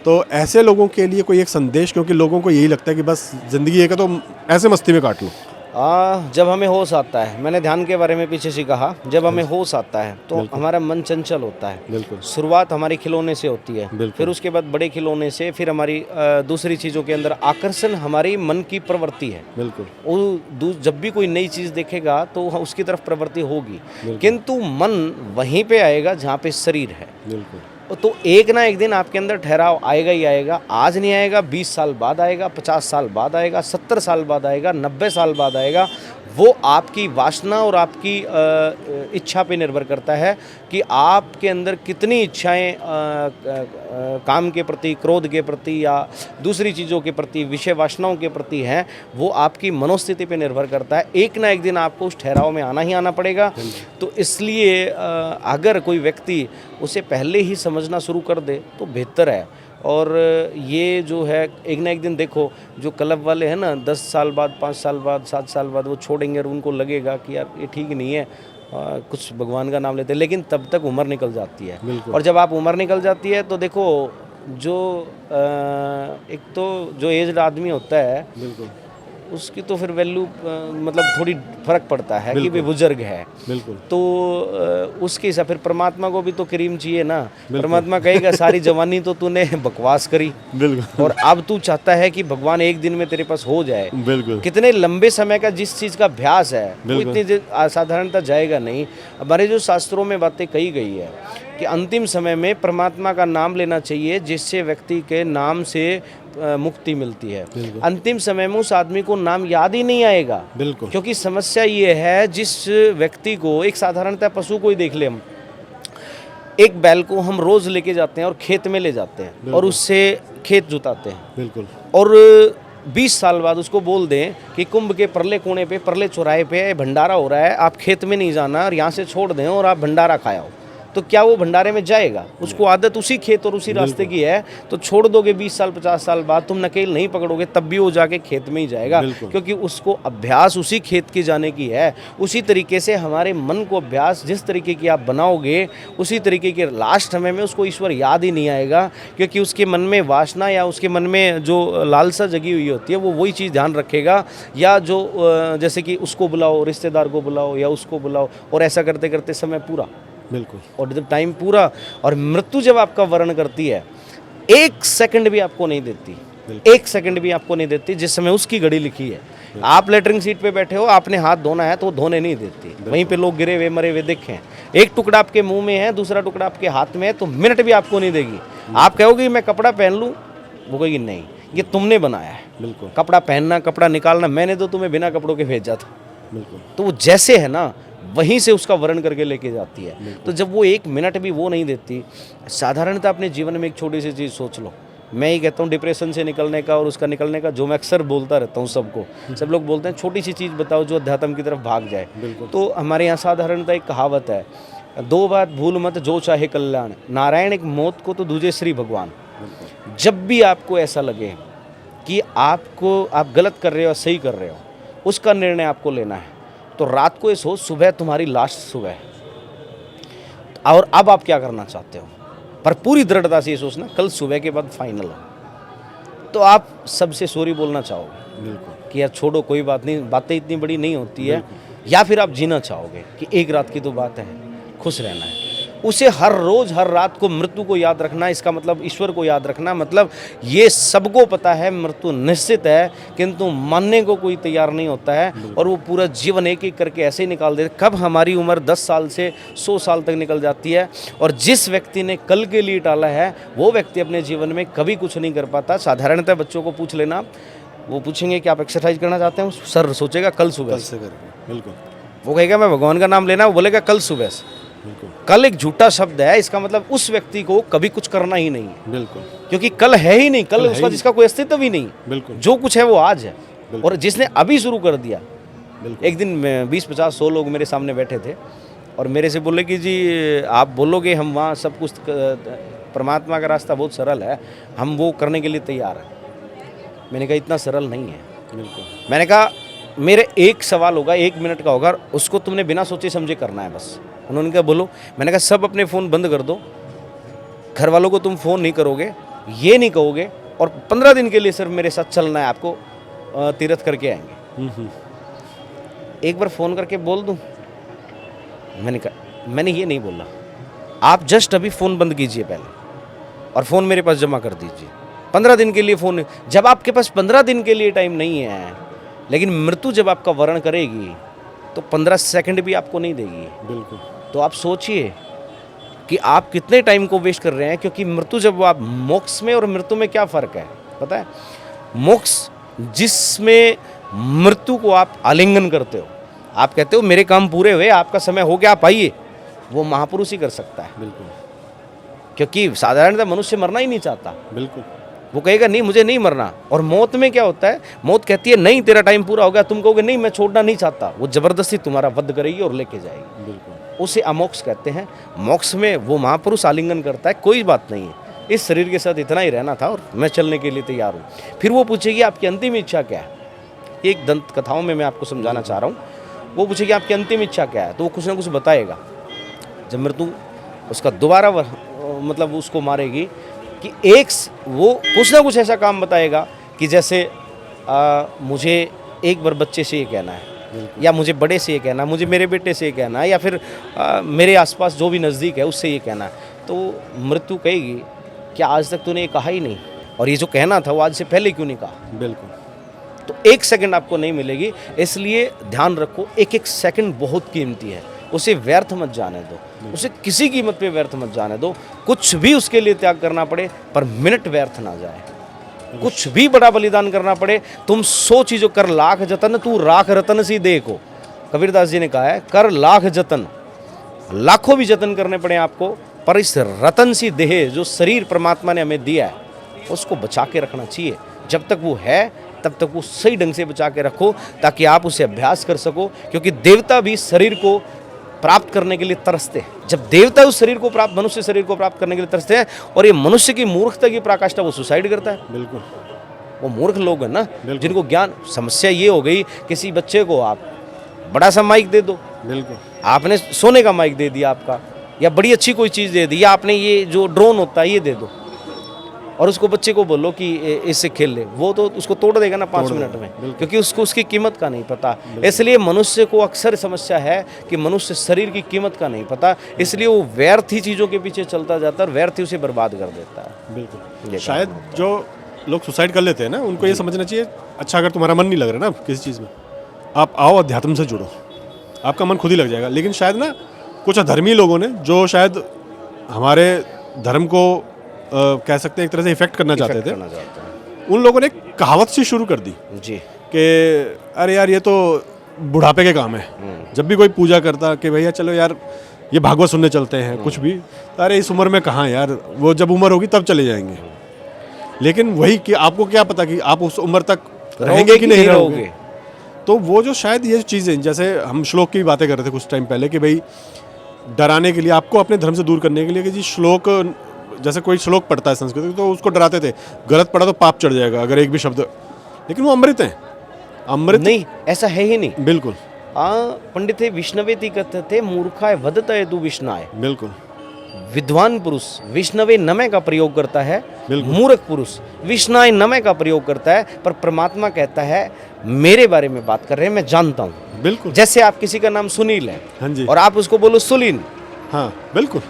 तो ऐसे लोगों के लिए कोई एक संदेश, क्योंकि लोगों को यही लगता है कि बस ज़िंदगी एक है तो ऐसे मस्ती में काट लो। जब हमें होश आता है, मैंने ध्यान के बारे में पीछे से कहा, जब हमें होश आता है तो हमारा मन चंचल होता है। बिल्कुल। शुरुआत हमारी खिलौने से होती है, बिल्कुल। फिर उसके बाद बड़े खिलौने से, फिर हमारी दूसरी चीज़ों के अंदर आकर्षण हमारी मन की प्रवृत्ति है। बिल्कुल। वो जब भी कोई नई चीज़ देखेगा तो उसकी तरफ प्रवृत्ति होगी, किंतु मन वहीं पे आएगा जहाँ पे शरीर है। बिल्कुल। तो एक ना एक दिन आपके अंदर ठहराव आएगा ही आएगा। आज नहीं आएगा, 20 साल बाद आएगा, 50 साल बाद आएगा, 70 साल बाद आएगा, 90 साल बाद आएगा। वो आपकी वासना और आपकी इच्छा पे निर्भर करता है कि आपके अंदर कितनी इच्छाएं काम के प्रति, क्रोध के प्रति या दूसरी चीज़ों के प्रति, विषय वासनाओं के प्रति हैं। वो आपकी मनोस्थिति पे निर्भर करता है। एक ना एक दिन आपको उस ठहराव में आना ही आना पड़ेगा। तो इसलिए अगर कोई व्यक्ति उसे पहले ही समझना शुरू कर दे तो बेहतर है। और ये जो है एक ना एक दिन देखो, जो क्लब वाले हैं ना 10 साल बाद, 5 साल बाद, 7 साल बाद वो छोड़ेंगे और उनको लगेगा कि यार ये ठीक नहीं है, कुछ भगवान का नाम लेते हैं, लेकिन तब तक उम्र निकल जाती है। और जब आप उम्र निकल जाती है तो देखो जो एक तो जो एज्ड आदमी होता है बिल्कुल। उसकी तो फिर वैल्यू मतलब थोड़ी फर्क पड़ता है कि भाई बुजुर्ग है। बिल्कुल। तो उसके हिसाब फिर परमात्मा को भी तो क्रीम चाहिए ना। परमात्मा कहेगा सारी जवानी तो तूने बकवास करी, बिल्कुल। और अब तू चाहता है कि भगवान एक दिन में तेरे पास हो जाए। बिल्कुल। कितने लंबे समय का जिस चीज़ का अभ्यास है वो इतनी साधारणता जाएगा नहीं। हमारे जो शास्त्रों में बातें कही गई है कि अंतिम समय में परमात्मा का नाम लेना चाहिए, जिससे व्यक्ति के नाम से मुक्ति मिलती है। अंतिम समय में उस आदमी को नाम याद ही नहीं आएगा। बिल्कुल। क्योंकि समस्या ये है, जिस व्यक्ति को एक साधारणतः पशु को ही देख ले, हम एक बैल को हम रोज लेके जाते हैं और खेत में ले जाते हैं और उससे खेत जुताते हैं। बिल्कुल। और 20 साल बाद उसको बोल दें कि कुंभ के परले कोने पे, परले चौराहे पे भंडारा हो रहा है, आप खेत में नहीं जाना और यहाँ से छोड़ दें और आप भंडारा खाओ, तो क्या वो भंडारे में जाएगा? उसको आदत उसी खेत और उसी रास्ते की है, तो छोड़ दोगे 20 साल 50 साल बाद, तुम नकेल नहीं पकड़ोगे तब भी वो जाके खेत में ही जाएगा, क्योंकि उसको अभ्यास उसी खेत की जाने की है। उसी तरीके से हमारे मन को अभ्यास जिस तरीके की आप बनाओगे, उसी तरीके के लास्ट समय में उसको ईश्वर याद ही नहीं आएगा, क्योंकि उसके मन में वासना या उसके मन में जो लालसा जगी हुई होती है वो वही चीज़ ध्यान रखेगा। या जो जैसे कि उसको बुलाओ, रिश्तेदार को बुलाओ या उसको बुलाओ, और ऐसा करते करते समय पूरा। बिल्कुल। और जब टाइम पूरा और मृत्यु जब आपका वर्ण करती है, 1 सेकंड भी आपको नहीं देती, 1 सेकंड भी आपको नहीं देती, जिस समय उसकी घड़ी लिखी है। आप लेटरिंग सीट पे बैठे हो, आपने हाथ धोना है तो वो धोने नहीं देती। वहीं पे लोग गिरे हुए मरे हुए देखें, एक टुकड़ा आपके मुंह में है, दूसरा टुकड़ा आपके हाथ में है, तो मिनट भी आपको नहीं देगी। आप कहोगे मैं कपड़ा पहन लूँ, वो कहेगी नहीं, ये तुमने बनाया है। बिल्कुल। कपड़ा पहनना, कपड़ा निकालना, मैंने तो तुम्हें बिना कपड़ों के भेजा था। बिल्कुल। तो वो जैसे है ना वहीं से उसका वर्ण करके लेके जाती है। तो जब वो 1 मिनट भी वो नहीं देती, साधारणतः अपने जीवन में एक छोटी सी चीज़ सोच लो मैं ही कहता हूँ डिप्रेशन से निकलने का और उसका निकलने का, जो मैं अक्सर बोलता रहता हूँ सबको, सब लोग बोलते हैं छोटी सी चीज़ बताओ जो अध्यात्म की तरफ भाग जाए। तो हमारे यहाँ साधारणतः एक कहावत है, दो बात भूल मत जो चाहे कल्याण, नारायण एक मौत को तो दूजे श्री भगवान। जब भी आपको ऐसा लगे कि आप गलत कर रहे हो, सही कर रहे हो, उसका निर्णय आपको लेना है, तो रात को ये सोच सुबह तुम्हारी लास्ट सुबह है और अब आप क्या करना चाहते हो, पर पूरी दृढ़ता से ये सोचना कल सुबह के बाद फाइनल है। तो आप सबसे सॉरी बोलना चाहोगे कि यार छोड़ो कोई बात नहीं, बातें इतनी बड़ी नहीं होती है, या फिर आप जीना चाहोगे कि एक रात की तो बात है, खुश रहना है। उसे हर रोज हर रात को मृत्यु को याद रखना, इसका मतलब ईश्वर को याद रखना, मतलब ये सबको पता है मृत्यु निश्चित है, किंतु मानने को कोई तैयार नहीं होता है और वो पूरा जीवन एक एक करके ऐसे ही निकाल देते। कब हमारी उम्र 10 साल से 100 साल तक निकल जाती है, और जिस व्यक्ति ने कल के लिए टाला है वो व्यक्ति अपने जीवन में कभी कुछ नहीं कर पाता। साधारणतः बच्चों को पूछ लेना, वो पूछेंगे कि आप एक्सरसाइज करना चाहते हैं, सर सोचेगा कल सुबह से करेंगे, बिल्कुल। वो कहेगा मैं भगवान का नाम लेना, वो बोलेगा कल सुबह से। कल एक झूठा शब्द है, इसका मतलब उस व्यक्ति को कभी कुछ करना ही नहीं है, बिल्कुल, क्योंकि कल है ही नहीं, कल उसका जिसका कोई अस्तित्व ही नहीं, बिल्कुल, जो कुछ है वो आज है। और जिसने अभी शुरू कर दिया, एक दिन 20-50-100 लोग मेरे सामने बैठे थे और मेरे से बोले कि जी आप बोलोगे हम वहाँ सब कुछ, परमात्मा का रास्ता बहुत सरल है, हम वो करने के लिए तैयार हैं। मैंने कहा इतना सरल नहीं है, बिल्कुल। मैंने कहा मेरे एक सवाल होगा, 1 मिनट का होगा, उसको तुमने बिना सोचे समझे करना है बस। उन्होंने कहा बोलो। मैंने कहा सब अपने फ़ोन बंद कर दो, घर वालों को तुम फ़ोन नहीं करोगे, ये नहीं कहोगे, और 15 दिन के लिए सिर्फ मेरे साथ चलना है, आपको तीर्थ करके आएंगे। एक बार फ़ोन करके बोल दूं? मैंने कहा मैंने ये नहीं बोला, आप जस्ट अभी फ़ोन बंद कीजिए पहले और फ़ोन मेरे पास जमा कर दीजिए। 15 दिन के लिए फ़ोन, जब आपके पास 15 दिन के लिए टाइम नहीं है, लेकिन मृत्यु जब आपका वर्ण करेगी तो 15 सेकंड भी आपको नहीं देगी, बिल्कुल। तो आप सोचिए कि आप कितने टाइम को वेस्ट कर रहे हैं, क्योंकि मृत्यु जब आप, मोक्ष में और मृत्यु में क्या फ़र्क है पता है? मोक्ष जिसमें मृत्यु को आप आलिंगन करते हो, आप कहते हो मेरे काम पूरे हुए, आपका समय हो गया, आप आइए, वो महापुरुष ही कर सकता है, बिल्कुल, क्योंकि साधारणतः मनुष्य मरना ही नहीं चाहता, बिल्कुल। वो कहेगा नहीं मुझे नहीं मरना। और मौत में क्या होता है, मौत कहती है नहीं तेरा टाइम पूरा हो गया, तुम कहोगे नहीं मैं छोड़ना नहीं चाहता, वो जबरदस्ती तुम्हारा वध करेगी और लेके जाएगी, बिल्कुल। उसे अमोक्ष कहते हैं। मोक्ष में वो महापुरुष आलिंगन करता है, कोई बात नहीं है, इस शरीर के साथ इतना ही रहना था और मैं चलने के लिए तैयार हूँ। फिर वो पूछेगी आपकी अंतिम इच्छा क्या है, एक दंत कथाओं में मैं आपको समझाना चाह रहा हूँ। वो पूछेगी आपकी अंतिम इच्छा क्या है, तो वो कुछ ना कुछ बताएगा। जब मृत्यु उसका दोबारा मतलब उसको मारेगी कि वो कुछ ना कुछ ऐसा काम बताएगा कि जैसे मुझे एक बार बच्चे से ये कहना है, या मुझे बड़े से ये कहना है, मुझे मेरे बेटे से ये कहना है, या फिर मेरे आसपास जो भी नज़दीक है उससे ये कहना है। तो मृत्यु कहेगी कि आज तक तूने ये कहा ही नहीं, और ये जो कहना था वो आज से पहले क्यों नहीं कहा, बिल्कुल। तो 1 सेकंड आपको नहीं मिलेगी, इसलिए ध्यान रखो 1-1 सेकंड बहुत कीमती है, उसे व्यर्थ मत जाने दो, उसे किसी कीमत पे व्यर्थ मत जाने दो। कुछ भी उसके लिए त्याग करना पड़े पर मिनट व्यर्थ ना जाए, कुछ भी बड़ा बलिदान करना पड़े, तुम 100 चीज़ों कर लाख जतन, तू राख रतन सी देह को, कबीरदास जी ने कहा है, कर लाख जतन, लाखों भी जतन करने पड़े आपको, पर इस रतन सी देह जो शरीर परमात्मा ने हमें दिया है उसको बचा के रखना चाहिए। जब तक वो है तब तक वो सही ढंग से बचा के रखो, ताकि आप उसे अभ्यास कर सको, क्योंकि देवता भी शरीर को प्राप्त करने के लिए तरसते हैं। जब देवता उस शरीर को प्राप्त, मनुष्य शरीर को प्राप्त करने के लिए तरसते हैं, और ये मनुष्य की मूर्खता की पराकाष्ठा, वो सुसाइड करता है, बिल्कुल। वो मूर्ख लोग हैं ना, जिनको ज्ञान, समस्या ये हो गई, किसी बच्चे को आप बड़ा सा माइक दे दो, बिल्कुल, आपने सोने का माइक दे दिया आपका, या बड़ी अच्छी कोई चीज़ दे दी, या आपने ये जो ड्रोन होता है ये दे दो, और उसको बच्चे को बोलो कि इससे खेल ले, वो तो उसको तोड़ देगा ना 5 मिनट में, क्योंकि उसको उसकी कीमत का नहीं पता। इसलिए मनुष्य को अक्सर समस्या है कि मनुष्य शरीर की कीमत का नहीं पता, इसलिए वो व्यर्थ ही चीज़ों के पीछे चलता जाता है और व्यर्थ ही उसे बर्बाद कर देता है, बिल्कुल। शायद जो लोग सुसाइड कर लेते हैं ना, उनको ये समझना चाहिए, अच्छा अगर तुम्हारा मन नहीं लग रहा ना किसी चीज़ में, आप आओ अध्यात्म से जुड़ो, आपका मन खुद ही लग जाएगा। लेकिन शायद ना कुछ अधर्मी लोगों ने, जो शायद हमारे धर्म को कह सकते हैं एक तरह से इफेक्ट करना चाहते थे, उन लोगों ने कहावत सी शुरू कर दी जी कि अरे यार ये तो बुढ़ापे के काम है। जब भी कोई पूजा करता कि भैया चलो यार ये भागवत सुनने चलते हैं, कुछ भी, अरे इस उम्र में कहाँ यार, वो जब उम्र होगी तब चले जाएंगे। लेकिन वही कि आपको क्या पता कि आप उस उम्र तक रहेंगे कि नहीं रहोगे। तो वो जो शायद ये चीज़ें, जैसे हम श्लोक की बातें कर रहे थे कुछ टाइम पहले कि भाई डराने के लिए, आपको अपने धर्म से दूर करने के लिए कि जी श्लोक, जैसे कोई श्लोक पढ़ता है संस्कृत तो उसको डराते थे, गलत पढ़ा तो पाप चढ़ जाएगा अगर एक भी शब्द, लेकिन वो अमृत हैं, अमृत नहीं, ऐसा है ही नहीं। बिल्कुल पंडित विष्णवेति कथते मूर्खाय वदतये तु विष्णाय। बिल्कुल विद्वान पुरुष विष्णवे नमय का प्रयोग करता है, बिल्कुल। मूर्ख पुरुष विष्णाय नमय का प्रयोग करता है, पर परमात्मा कहता है मेरे बारे में बात कर रहे हैं, मैं जानता हूँ। बिल्कुल। जैसे आप किसी का नाम सुनील है, हाँ जी, और आप उसको बोलो सुलीन, हाँ बिल्कुल,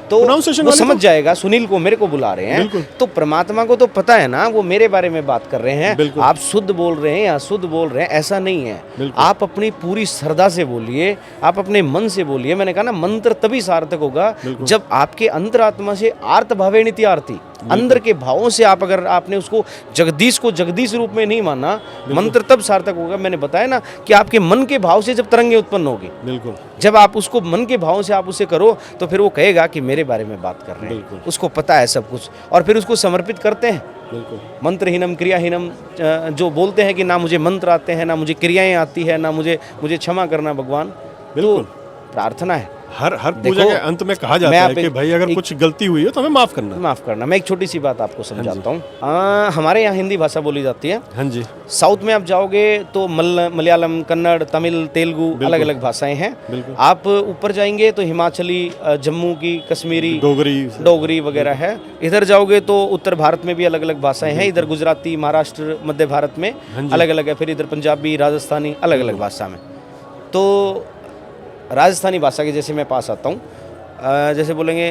तो Pronunciation वो वाले समझ तो- जाएगा सुनील को मेरे को बुला रहे बिल्कुल। हैं। तो परमात्मा को तो पता है ना वो मेरे बारे में बात कर रहे हैं। बिल्कुल। आप शुद्ध बोल रहे हैं या शुद्ध बोल रहे हैं, ऐसा नहीं है। बिल्कुल। आप अपनी पूरी श्रद्धा से बोलिए, आप अपने मन से बोलिए। मैंने कहा ना, मंत्र तभी सार्थक होगा बिल्कुल। जब आपके अंतरात्मा से आर्त भावेनिति आरती, अंदर के भावों से आप अगर आपने उसको जगदीश को जगदीश रूप में नहीं माना, मंत्र तब सार्थक होगा। मैंने बताया ना कि आपके मन के भाव से जब तरंगे उत्पन्न होगी, बिल्कुल जब आप उसको मन के भाव से आप उसे करो, तो फिर वो कहेगा कि मेरे बारे में बात कर रहे बिल्कुल। हैं, उसको पता है सब कुछ, और फिर उसको समर्पित करते हैं। बिल्कुल मंत्रहीनम क्रियाहीनम, जो बोलते हैं कि ना मुझे मंत्र आते हैं, ना मुझे क्रियाएं आती है, ना मुझे क्षमा करना भगवान। बिल्कुल। तो प्रार्थना है, हर पूजा देखो, के अंत में कहा जाता मैं है आप कि एक- भाई अगर एक- कुछ गलती हुई हो तो हमें माफ करना। माफ करना। मैं एक छोटी सी बात आपको समझाता हूँ। हमारे यहाँ हिंदी भाषा बोली जाती है, हाँ जी साउथ में आप जाओगे तो मलयालम, कन्नड़, तमिल, तेलुगु, अलग अलग भाषाएं हैं। बिल्कुल। आप ऊपर जाएंगे तो हिमाचली, जम्मू की, कश्मीरी, डोगरी वगैरह है। इधर जाओगे तो उत्तर भारत में भी अलग अलग भाषाएं हैं। इधर गुजराती, महाराष्ट्र, मध्य भारत में हाँ जी। अलग अलग है। फिर इधर पंजाबी, राजस्थानी, अलग अलग भाषा में। तो राजस्थानी भाषा के जैसे मैं पास आता हूँ, जैसे बोलेंगे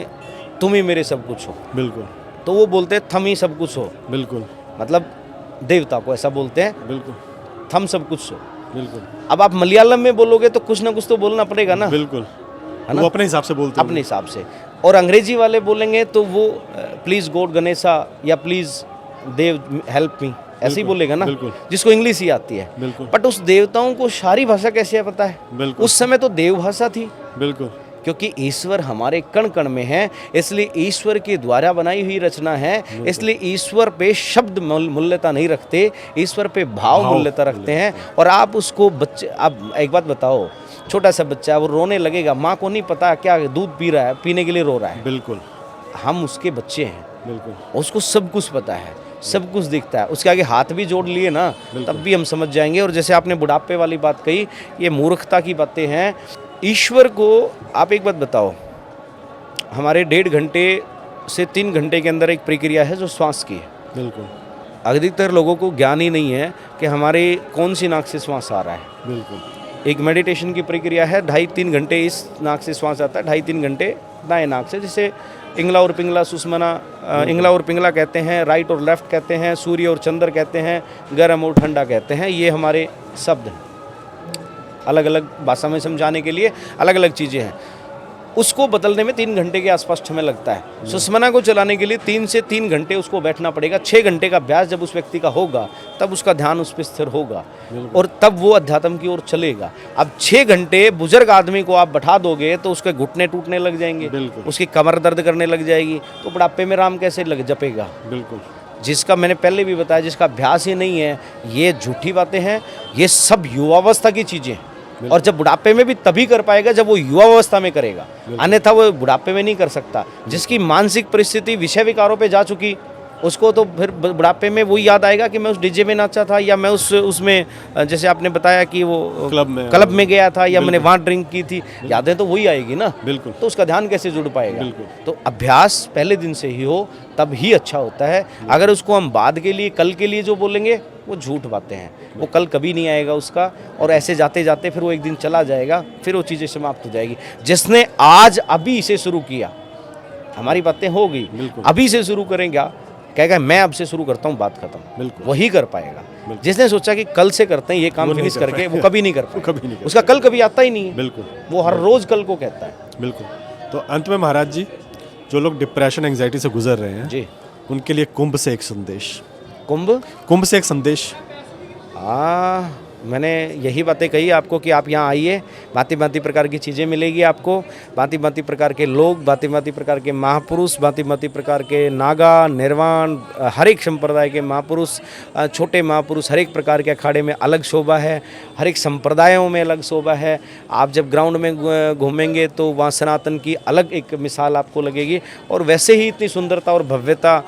तुम ही मेरे सब कुछ हो, बिल्कुल तो वो बोलते हैं थम ही सब कुछ हो, बिल्कुल मतलब देवता को ऐसा बोलते हैं, बिल्कुल थम सब कुछ हो। बिल्कुल अब आप मलयालम में बोलोगे तो कुछ ना कुछ तो बोलना पड़ेगा ना, बिल्कुल, है ना? वो अपने हिसाब से बोलते हैं। अपने हिसाब से। और अंग्रेजी वाले बोलेंगे तो वो प्लीज गॉड गणेशा या प्लीज देव हेल्प मी, ऐसे ही बोलेगा ना, बिल्कुल। जिसको इंग्लिश ही आती है। बिल्कुल बट उस देवताओं को सारी भाषा कैसे पता है? बिल्कुल उस समय तो देव भाषा थी, बिल्कुल क्योंकि ईश्वर हमारे कण कण में है, इसलिए ईश्वर के द्वारा बनाई हुई रचना है। इसलिए ईश्वर पे शब्द मूल्यता नहीं रखते, ईश्वर पे भाव मूल्यता रखते हैं। और आप उसको बच्चे, आप एक बात बताओ, छोटा सा बच्चा वो रोने लगेगा, माँ को नहीं पता क्या दूध पी रहा है, पीने के लिए रो रहा है। बिल्कुल हम उसके बच्चे हैं, बिल्कुल उसको सब कुछ पता है, सब कुछ दिखता है। उसके आगे हाथ भी जोड़ लिए ना, तब भी हम समझ जाएंगे। और जैसे आपने बुढ़ापे वाली बात कही, ये मूर्खता की बातें हैं। ईश्वर को आप एक बात बताओ, हमारे 1.5 घंटे से 3 घंटे के अंदर एक प्रक्रिया है जो श्वास की है। बिल्कुल अधिकतर लोगों को ज्ञान ही नहीं है कि हमारे कौन सी नाक से श्वास आ रहा है। बिल्कुल एक मेडिटेशन की प्रक्रिया है, 2.5-3 घंटे इस नाक से श्वास आता है, 2.5-3 घंटे दाएं नाक से, जिसे इंगला और पिंगला सुषमना, इंगला और पिंगला कहते हैं, राइट और लेफ्ट कहते हैं, सूर्य और चंद्र कहते हैं, गर्म और ठंडा कहते हैं। ये हमारे शब्द हैं, अलग अलग भाषा में समझाने के लिए अलग अलग चीज़ें हैं। उसको बदलने में 3 घंटे के आसपास समय लगता है। सुषमना को चलाने के लिए 3 से 3 घंटे उसको बैठना पड़ेगा। 6 घंटे का अभ्यास जब उस व्यक्ति का होगा, तब उसका ध्यान उस पर स्थिर होगा और तब वो अध्यात्म की ओर चलेगा। अब 6 घंटे बुजुर्ग आदमी को आप बैठा दोगे तो उसके घुटने टूटने लग जाएंगे, बिल्कुल। उसकी कमर दर्द करने लग जाएगी, तो बुढ़ापे में राम कैसे लग जपेगा? बिल्कुल जिसका मैंने पहले भी बताया, जिसका अभ्यास ही नहीं है, ये झूठी बातें हैं। ये सब युवावस्था की चीज़ें हैं, और जब बुढ़ापे में भी तभी कर पाएगा जब वो युवावस्था में करेगा, अन्यथा वो बुढ़ापे में नहीं कर सकता। जिसकी मानसिक परिस्थिति विषय विकारों पे जा चुकी, उसको तो फिर बुढ़ापे में वही याद आएगा कि मैं उस डीजे में नाचा था, या मैं उसमें जैसे आपने बताया कि वो क्लब में गया था, या मैंने वहाँ ड्रिंक की थी, यादें तो वही आएगी ना। बिल्कुल। तो उसका ध्यान कैसे जुड़ पाएगा? बिल्कुल। तो अभ्यास पहले दिन से ही हो तब ही अच्छा होता है। अगर उसको हम बाद के लिए, कल के लिए जो बोलेंगे, वो झूठ बातें हैं। वो कल कभी नहीं आएगा उसका, और ऐसे जाते जाते फिर वो एक दिन चला जाएगा, फिर वो चीज़ें समाप्त हो जाएगी। जिसने आज अभी से शुरू किया, हमारी बातें हो गई, अभी से शुरू करेंगे, कहेगा मैं अब से शुरू करता हूँ, बात खत्म, बिल्कुल वही कर पाएगा। जिसने सोचा कि कल से करते हैं ये काम फिनिश करके, वो कभी नहीं कर पाएगा, कभी नहीं, उसका कल कभी आता ही नहीं है। बिल्कुल, वो हर रोज कल को कहता है। बिल्कुल। तो अंत में महाराज जी, जो लोग डिप्रेशन एंग्जाइटी से गुजर रहे हैं जी, उनके लिए कुंभ से एक संदेश। कुंभ कुंभ से एक संदेश। मैंने यही बातें कही आपको कि आप यहाँ आइए, भांति भांति प्रकार की चीज़ें मिलेगी आपको, भांति भांति प्रकार के लोग, भांति भांति प्रकार के महापुरुष, भांति भांति प्रकार के नागा, निर्वाण, हर एक संप्रदाय के महापुरुष, छोटे महापुरुष, हर एक प्रकार के अखाड़े में अलग शोभा है, हर एक संप्रदायों में अलग शोभा है। आप जब ग्राउंड में घूमेंगे तो वहाँ सनातन की अलग एक मिसाल आपको लगेगी, और वैसे ही इतनी सुंदरता और भव्यता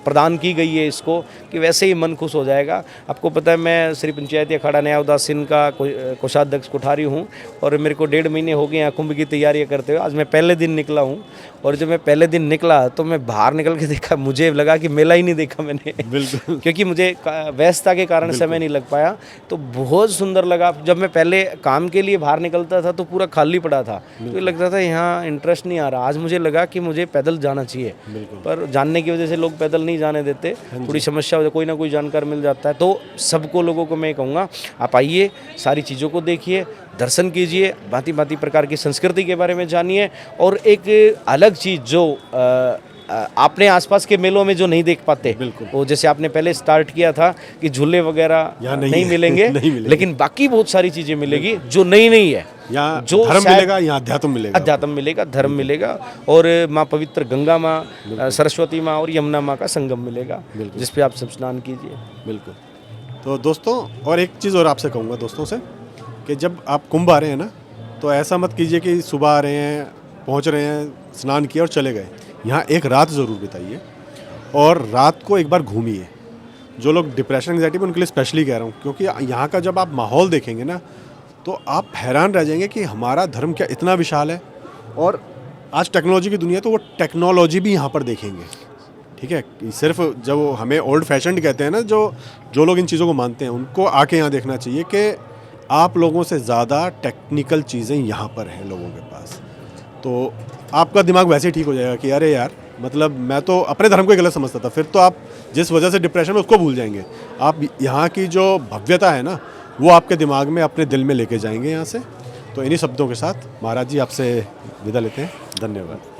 प्रदान की गई है इसको कि वैसे ही मन खुश हो जाएगा। आपको पता है मैं श्री पंचायती अखाड़ा नया उदासीन का कोषाध्यक्ष कोठारी हूँ, और मेरे को 1.5 महीने हो गए यहाँ कुंभ की तैयारियाँ करते हुए। आज मैं पहले दिन निकला हूँ, और जब मैं पहले दिन निकला तो मैं बाहर निकल के देखा, मुझे लगा कि मेला ही नहीं देखा मैंने बिल्कुल क्योंकि मुझे व्यस्तता के कारण समय नहीं लग पाया। तो बहुत सुंदर लगा। जब मैं पहले काम के लिए बाहर निकलता था तो पूरा खाली पड़ा था, तो लगता था यहाँ इंटरेस्ट नहीं आ रहा। आज मुझे लगा कि मुझे पैदल जाना चाहिए, पर जानने की वजह से लोग पैदल नहीं जाने देते, थोड़ी समस्या हो, कोई ना कोई जानकार मिल जाता है। तो सबको लोगों को मैं कहूँगा, आप आइए, सारी चीज़ों को देखिए, दर्शन कीजिए, भांति भांति प्रकार की संस्कृति के बारे में जानिए, और एक अलग चीज़ जो आपने आसपास के मेलों में जो नहीं देख पाते, वो जैसे आपने पहले स्टार्ट किया था कि झूले वगैरह नहीं मिलेंगे, लेकिन बाकी बहुत सारी चीज़ें मिलेगी जो नई नई है। यहाँ जो धर्म मिलेगा, यहाँ अध्यात्म मिलेगा, अध्यात्म मिलेगा, धर्म मिलेगा, और माँ पवित्र गंगा माँ, सरस्वती माँ और यमुना माँ का संगम मिलेगा, जिस पे आप सब स्नान कीजिए। बिल्कुल। तो दोस्तों, और एक चीज़ और आपसे कहूँगा दोस्तों से, कि जब आप कुंभ आ रहे हैं ना, तो ऐसा मत कीजिए कि सुबह आ रहे हैं, पहुँच रहे हैं, स्नान किया और चले गए। यहाँ एक रात ज़रूर बिताइए, और रात को एक बार घूमिए। जो लोग डिप्रेशन एंग्जाइटी में, उनके लिए स्पेशली कह रहा हूँ, क्योंकि यहाँ का जब आप माहौल देखेंगे ना, तो आप हैरान रह जाएंगे कि हमारा धर्म क्या इतना विशाल है। और आज टेक्नोलॉजी की दुनिया, तो वो टेक्नोलॉजी भी यहाँ पर देखेंगे। ठीक है, सिर्फ जब हमें ओल्ड फैशन्ड कहते हैं ना, जो लोग इन चीज़ों को मानते हैं, उनको आके यहाँ देखना चाहिए कि आप लोगों से ज़्यादा टेक्निकल चीज़ें यहाँ पर हैं लोगों के पास। तो आपका दिमाग वैसे ही ठीक हो जाएगा कि अरे यार, मतलब मैं तो अपने धर्म को ही गलत समझता था। फिर तो आप जिस वजह से डिप्रेशन में, उसको भूल जाएंगे। आप यहाँ की जो भव्यता है ना, वो आपके दिमाग में, अपने दिल में लेके जाएंगे यहाँ से। तो इन्हीं शब्दों के साथ महाराज जी आपसे विदा लेते हैं। धन्यवाद।